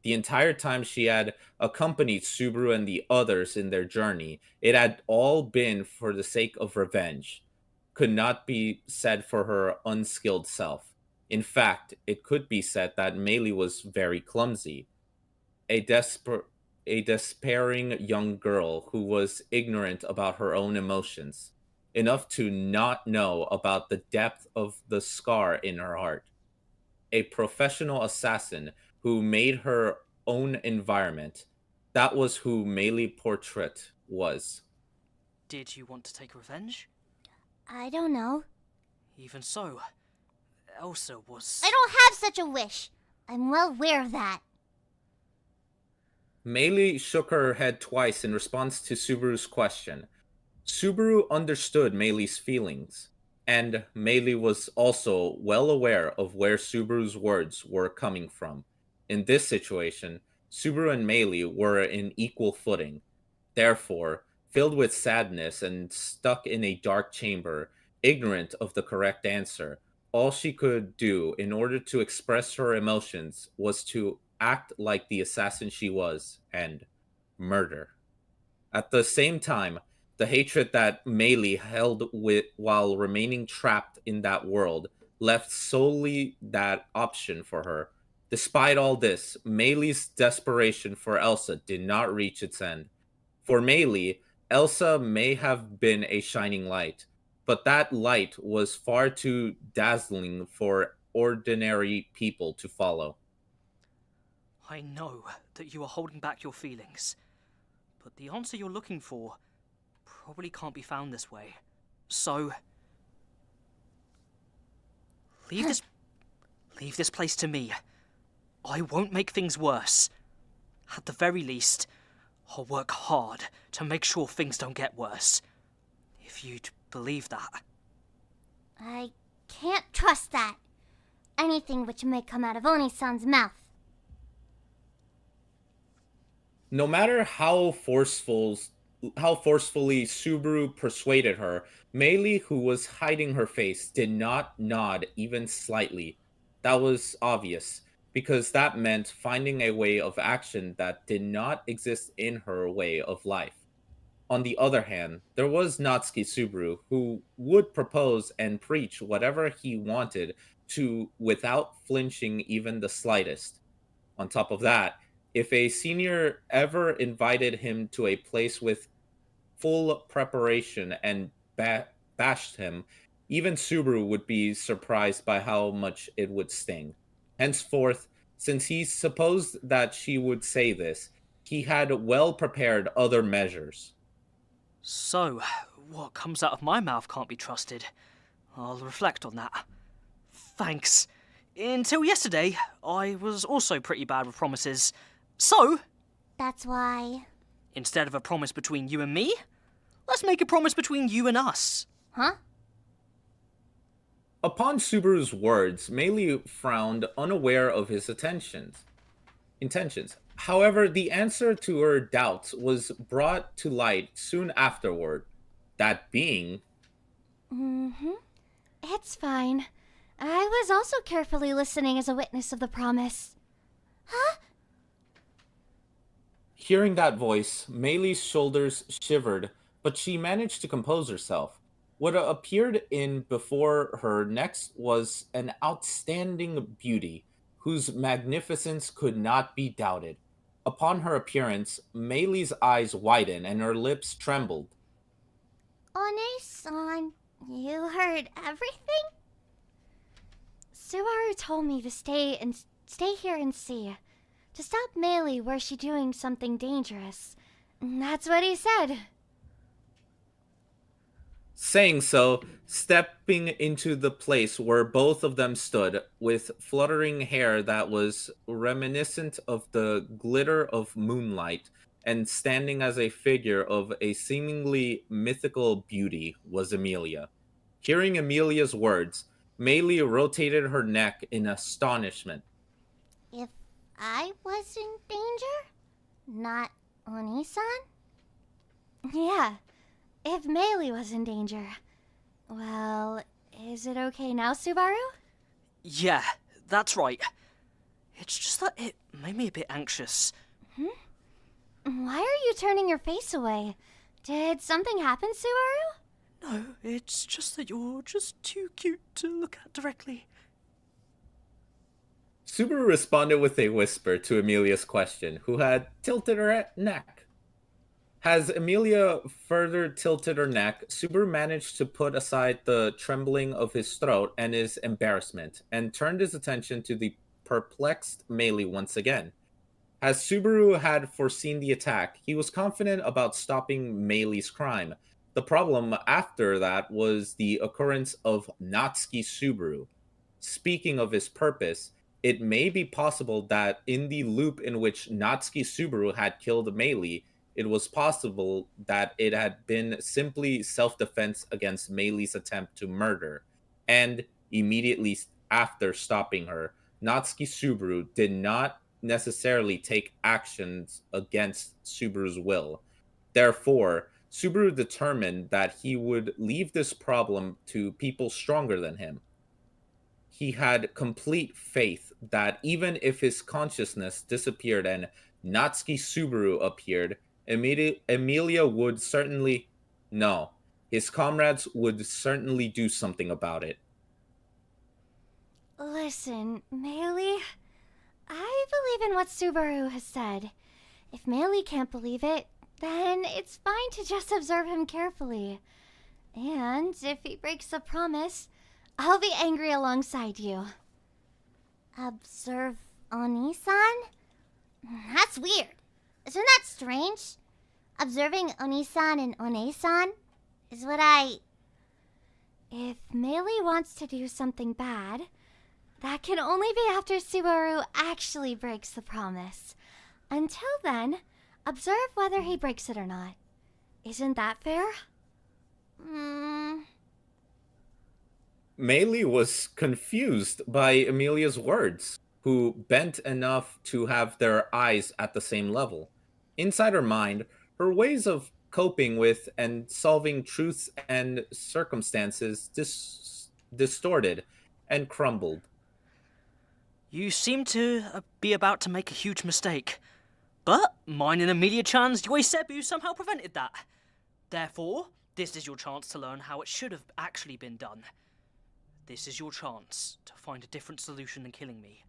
The entire time she had accompanied Subaru and the others in their journey, it had all been for the sake of revenge. Could not be said for her unskilled self. In fact, it could be said that Meili was very clumsy, a a despairing young girl who was ignorant about her own emotions, enough to not know about the depth of the scar in her heart. A professional assassin who made her own environment. That was who Meili Portrait was. Did you want to take revenge? I don't know. Even so, Elsa was... I don't have such a wish. I'm well aware of that. Meili shook her head twice in response to Subaru's question. Subaru understood Meili's feelings, and Meili was also well aware of where Subaru's words were coming from. In this situation, Subaru and Meili were in equal footing. Therefore, filled with sadness and stuck in a dark chamber, ignorant of the correct answer, all she could do in order to express her emotions was to act like the assassin she was and murder. At the same time, the hatred that Meili held with while remaining trapped in that world left solely that option for her. Despite all this, Meili's desperation for Elsa did not reach its end. For Meili, Elsa may have been a shining light, but that light was far too dazzling for ordinary people to follow. I know that you are holding back your feelings, but the answer you're looking for probably can't be found this way. So, leave this place to me. I won't make things worse. At the very least, I'll work hard to make sure things don't get worse. If you'd believe that. I can't trust that. Anything which may come out of Oni-san's mouth. No matter how forcefully Subaru persuaded her, Meili, who was hiding her face, did not nod even slightly. That was obvious, because that meant finding a way of action that did not exist in her way of life. On the other hand, there was Natsuki Subaru, who would propose and preach whatever he wanted to without flinching even the slightest. On top of that, if a senior ever invited him to a place with full preparation and bashed him, even Subaru would be surprised by how much it would sting. Henceforth, since he supposed that she would say this, he had well prepared other measures. So, what comes out of my mouth can't be trusted. I'll reflect on that. Thanks. Until yesterday, I was also pretty bad with promises. So, That's why... instead of a promise between you and me, let's make a promise between you and us. Huh? Upon Subaru's words, Meili frowned, unaware of his intentions. However, the answer to her doubts was brought to light soon afterward. That being, Mm-hmm. It's fine. I was also carefully listening as a witness of the promise. Huh? hearing that voice, Meili's shoulders shivered, but she managed to compose herself. What appeared in before her next was an outstanding beauty, whose magnificence could not be doubted. Upon her appearance, Meili's eyes widened and her lips trembled. One-san, you heard everything? Subaru told me to stay here and see. To stop Meili were she doing something dangerous. That's what he said. Saying so, stepping into the place where both of them stood, with fluttering hair that was reminiscent of the glitter of moonlight, and standing as a figure of a seemingly mythical beauty, was Amelia. Hearing Amelia's words, Meili rotated her neck in astonishment. If I was in danger? Not Oni-san? Yeah, if Meili was in danger. Well, is it okay now, Subaru? Yeah, that's right. It's just that it made me a bit anxious. Why are you turning your face away? Did something happen, Subaru? No, it's just that you're just too cute to look at directly. Subaru responded with a whisper to Amelia's question, who had tilted her neck. As Amelia further tilted her neck, Subaru managed to put aside the trembling of his throat and his embarrassment, and turned his attention to the perplexed Meili once again. As Subaru had foreseen the attack, he was confident about stopping Meili's crime. The problem after that was the occurrence of Natsuki Subaru. Speaking of his purpose, it may be possible that in the loop in which Natsuki Subaru had killed Meili, it was possible that it had been simply self-defense against Meili's attempt to murder. And immediately after stopping her, Natsuki Subaru did not necessarily take actions against Subaru's will. Therefore, Subaru determined that he would leave this problem to people stronger than him. he had complete faith that even if his consciousness disappeared and Natsuki Subaru appeared, Emilia would certainly. No, his comrades would certainly do something about it. Listen, Meili, I believe in what Subaru has said. If Meili can't believe it, then it's fine to just observe him carefully. And if he breaks the promise, I'll be angry alongside you. Observe Oni-san? That's weird. Isn't that strange? Observing Oni-san and One-san is what I... If Meili wants to do something bad, that can only be after Subaru actually breaks the promise. Until then, observe whether he breaks it or not. Isn't that fair? Meili was confused by Emilia's words, who bent enough to have their eyes at the same level. Inside her mind, her ways of coping with and solving truths and circumstances distorted and crumbled. You seem to be about to make a huge mistake. But mine and Amelia-chan's Yoisebu somehow prevented that. Therefore, this is your chance to learn how it should have actually been done. This is your chance to find a different solution than killing me.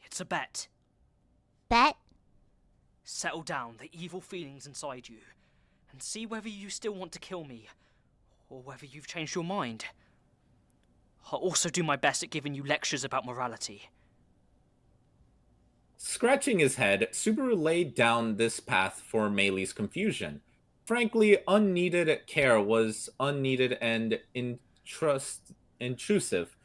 It's a bet. Bet? Settle down the evil feelings inside you, and see whether you still want to kill me, or whether you've changed your mind. I'll also do my best at giving you lectures about morality. Scratching his head, Subaru laid down this path for Meili's confusion. Frankly, unneeded care was unneeded and intrusive.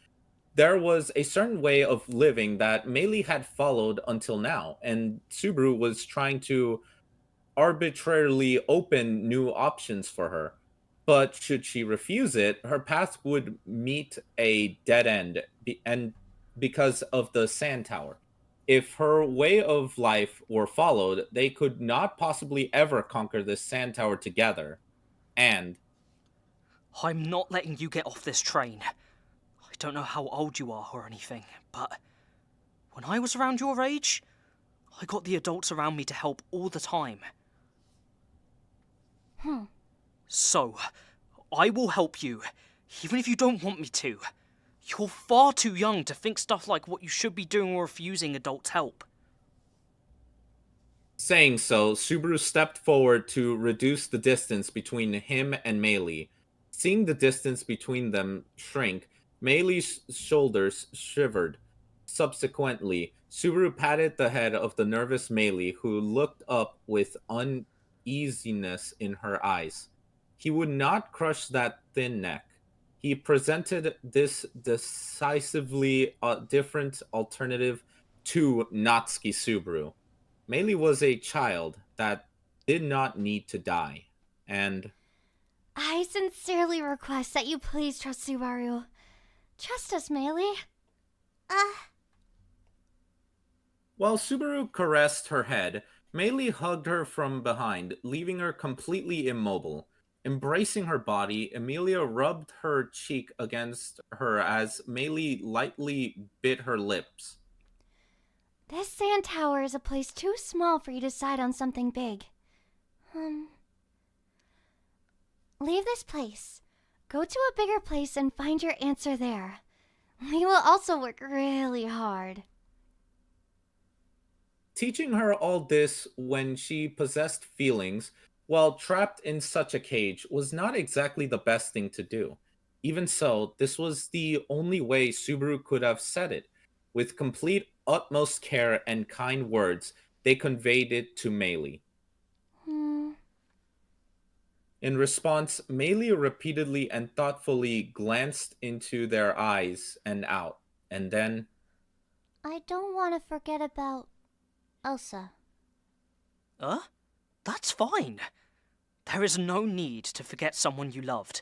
There was a certain way of living that Meili had followed until now, and Subaru was trying to arbitrarily open new options for her. But should she refuse it, her path would meet a dead end, and because of the sand tower. If her way of life were followed, they could not possibly ever conquer this sand tower together. And I'm not letting you get off this train. I don't know how old you are or anything, but when I was around your age, I got the adults around me to help all the time. So, I will help you, even if you don't want me to. You're far too young to think stuff like what you should be doing or refusing adults' help. saying so, Subaru stepped forward to reduce the distance between him and Meili. Seeing the distance between them shrink, Meili's shoulders shivered. Subsequently, Subaru patted the head of the nervous Meili, who looked up with uneasiness in her eyes. He would not crush that thin neck. He presented this decisively different alternative to Natsuki Subaru. Meili was a child that did not need to die, and I sincerely request that you please trust Subaru. Trust us, Meili. while Subaru caressed her head, Meili hugged her from behind, leaving her completely immobile. Embracing her body, Emilia rubbed her cheek against her as Meili lightly bit her lips. This sand tower is a place too small for you to decide on something big. Leave this place. Go to a bigger place and find your answer there. We will also work really hard. Teaching her all this when she possessed feelings while trapped in such a cage was not exactly the best thing to do. Even so, this was the only way Subaru could have said it. With complete utmost care and kind words, they conveyed it to Meili. In response, Meili repeatedly and thoughtfully glanced into their eyes and out, and then, I don't want to forget about Elsa. That's fine. There is no need to forget someone you loved.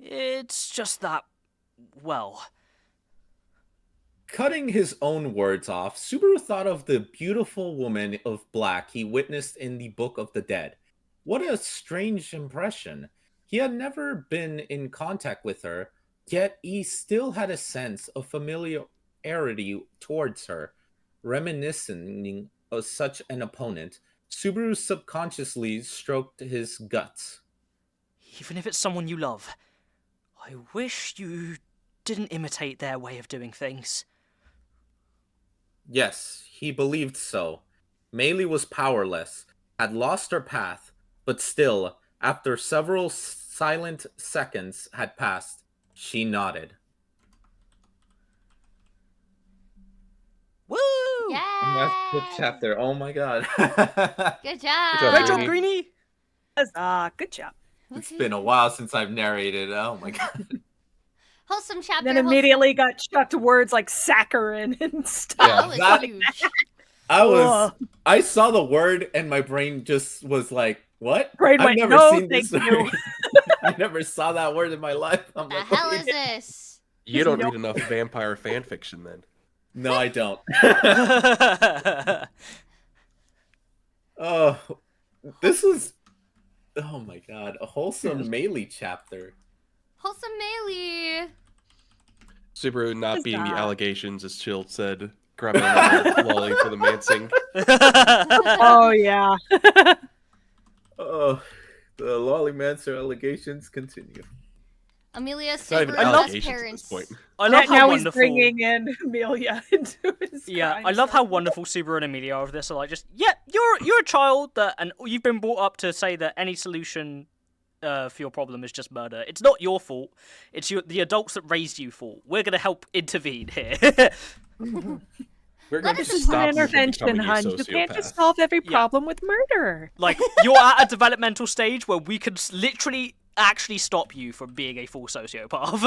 It's just that, well... Cutting his own words off, Subaru thought of the beautiful woman of black he witnessed in the Book of the Dead. What a strange impression. He had never been in contact with her, Yet he still had a sense of familiarity towards her, reminiscing of such an opponent. Subaru subconsciously stroked his guts. Even if it's someone you love, I wish you didn't imitate their way of doing things. Yes, he believed so. Meili was powerless, had lost her path, but still, after several silent seconds had passed, she nodded. Woo! And that's the Yeah. chapter. Oh my god. Good job. job, Great job, Greenie. Greenie! Huzzah, good job. It's been a while since I've narrated. Oh my god. Wholesome chapter. Then wholesome- immediately got chucked words like saccharin and stuff. Yeah, Yeah, that was that- huge. I saw the word and my brain just was like, what? Brain I've went, never "No, seen this thank word. you." I never saw that word in my life. I'm The like, hell what is this? You don't Nope. read enough vampire fan fiction then. No, I don't. Oh, this was, oh my god, a wholesome Meili chapter. Wholesome Meili. Subaru not beating the Huzzah. allegations, as Shield said, grabbing another lolly for the mansing. Oh yeah. Oh, the Lollymancer allegations continue. Amelia It's not even Subaru has allegations at parents. this point. I love how now wonderful. he's bringing in Amelia into his Yeah, crime I love how scene. wonderful Subaru and Amelia are of this. Are like, just you're a child that, and you've been brought up to say that any solution for your problem is just murder. It's not your fault. It's the adults that raised you fault. We're gonna help intervene here. We're Let going to us This is stop an you from intervention, becoming a hun. You can't just sociopath. solve every Yeah. problem with murder. Like, you're at a developmental stage where we could literally actually stop you from being a full sociopath.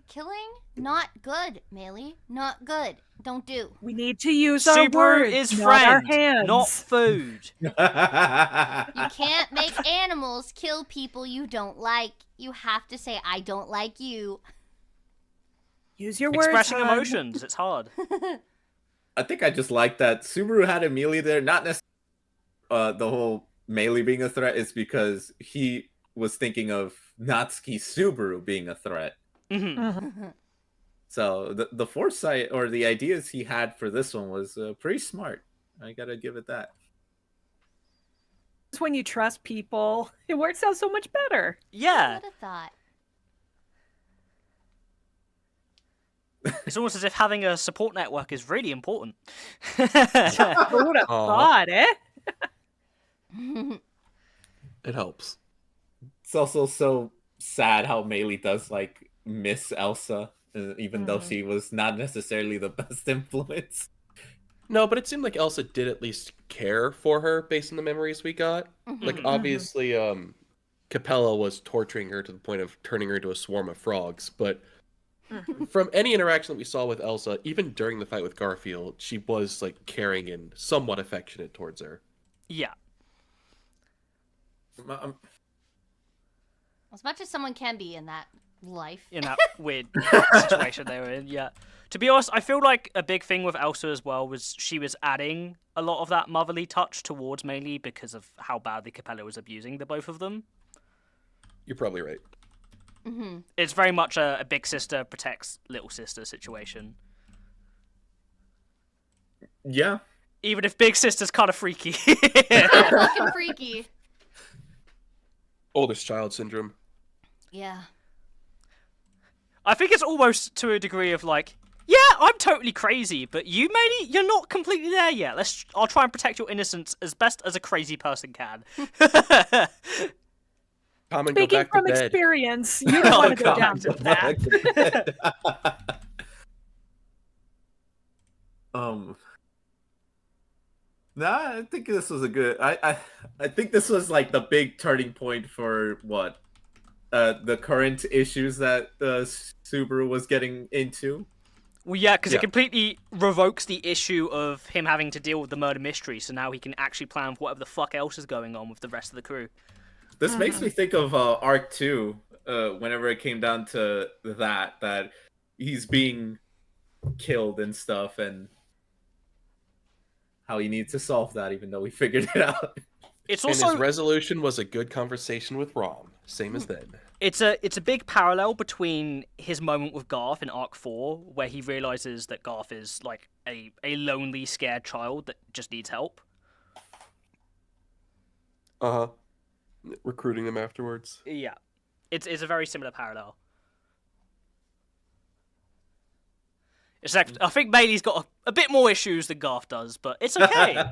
Killing? Not good, Meili. Not good. Don't do. We need to use our Subaru words, is not our friend, hands. not food. You can't make animals kill people you don't like. You have to say, I don't like you. Use your words. Expressing hun. emotions, it's hard. I think I just like that Subaru had Amelia there, not necessarily the whole Meili being a threat, is because he was thinking of Natsuki Subaru being a threat. Mhm. Mhm. So the foresight or the ideas he had for this one was pretty smart. I gotta give it that. It's when you trust people, it works out so much better. Yeah, What a thought. it's almost as if having a support network is really important. Who would have Aw. thought, eh? It helps. It's also so sad how Meili does like miss Elsa, even though she was not necessarily the best influence. No, but it seemed like Elsa did at least care for her based on the memories we got. Like, Mhm. obviously, Capella was torturing her to the point of turning her into a swarm of frogs, but from any interaction that we saw with Elsa, even during the fight with Garfield, she was, like, caring and somewhat affectionate towards her. Yeah. As much as someone can be in that life. In that weird situation they were in, yeah. To be honest, I feel like a big thing with Elsa as well was she was adding a lot of that motherly touch towards Meili because of how badly Capella was abusing the both of them. You're probably right. Mm-hmm. It's very much a big sister protects little sister situation. Yeah. Even if big sister's kind of freaky. Fucking freaky. Oldest child syndrome. Yeah. I think it's almost to a degree of like, yeah, I'm totally crazy, but you, Meili, you're not completely there yet. I'll try and protect your innocence as best as a crazy person can. Come and go Speaking back from to bed. experience, you don't want to go down to that. Nah, I think this was a good. I think this was like the big turning point for what the current issues that Subaru was getting into. Well, yeah, because Yeah. it completely revokes the issue of him having to deal with the murder mystery, so now he can actually plan for whatever the fuck else is going on with the rest of the crew. This makes me think of Arc 2, whenever it came down to that he's being killed and stuff, and how he needs to solve that, even though we figured it out. It's And also his resolution was a good conversation with Rom. Same as then. It's a big parallel between his moment with Garth in Arc 4, where he realizes that Garth is like a lonely, scared child that just needs help. Recruiting them afterwards. Yeah, it's a very similar parallel. Except I think Meili's got a bit more issues than Garth does, but it's okay.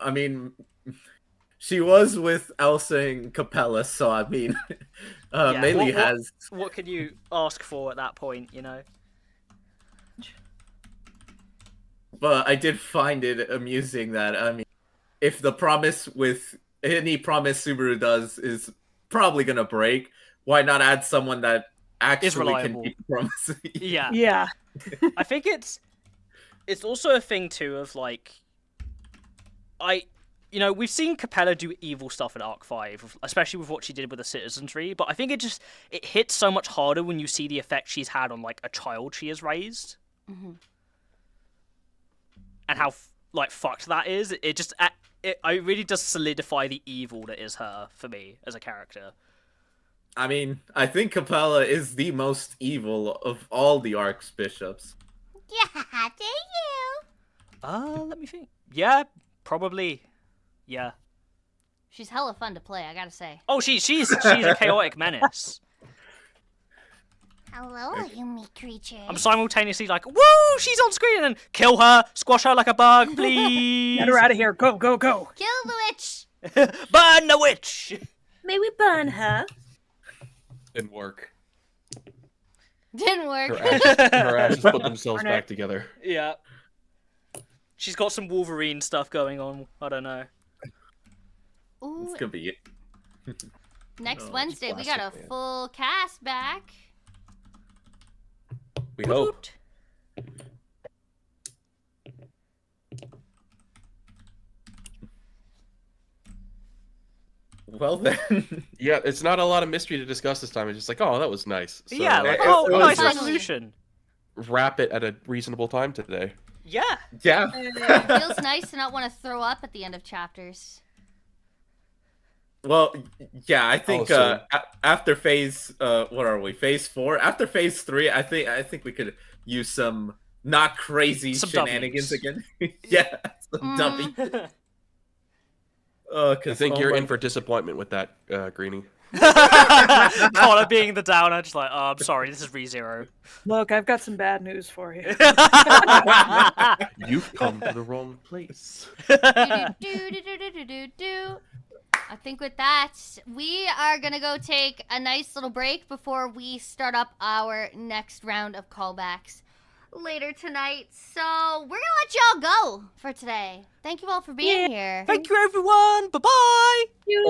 I mean, she was with Elsa and Capella, so I mean, Yeah, Meili has. What can you ask for at that point, you know? But I did find it amusing that, I mean, if the promise with any promise Subaru does is probably gonna break, why not add someone that actually can reliable. keep the promise? Yeah. Yeah. I think it's also a thing too of like we've seen Capella do evil stuff in Arc 5, especially with what she did with the citizenry, but I think it hits so much harder when you see the effect she's had on like a child she has raised. Mm-hmm. And how like fucked that is. It really does solidify the evil that is her for me as a character. I mean, I think Capella is the most evil of all the Archbishops. Yeah, do you? Let me think. Yeah, probably. Yeah. She's hella fun to play, I gotta say. Oh, she's a chaotic menace. Hello, you meat creature. I'm simultaneously like, woo, she's on screen, and kill her, squash her like a bug, please. Get her out of here. Go, go, go. Kill the witch. Burn the witch. May we burn her? Didn't work. Didn't work. Her ashes put themselves back together. Yeah. She's got some Wolverine stuff going on. I don't know. Ooh, This could be it. next Oh, Wednesday we got a plastic, man. full cast back. We hope. Well then. Yeah, it's not a lot of mystery to discuss this time. It's just like, oh, that was nice. So Yeah, like, it nice was- resolution. wrap it at a reasonable time today. Yeah. Yeah. It feels nice to not want to throw up at the end of chapters. Well, yeah, I think Also- after phase what are we? Phase 4? After phase 3, I think we could use some not crazy Some shenanigans Ws. again. Yeah, some dummy. I Cause, think oh you're my- in for disappointment with that, Greenie. Connor being the downer, just like, oh, I'm sorry, this is ReZero. Look, I've got some bad news for you. You've come to the wrong place. Do. I think with that, we are going to go take a nice little break before we start up our next round of callbacks later tonight. So we're going to let y'all go for today. Thank you all for being here. Thank you, everyone. Bye-bye. You.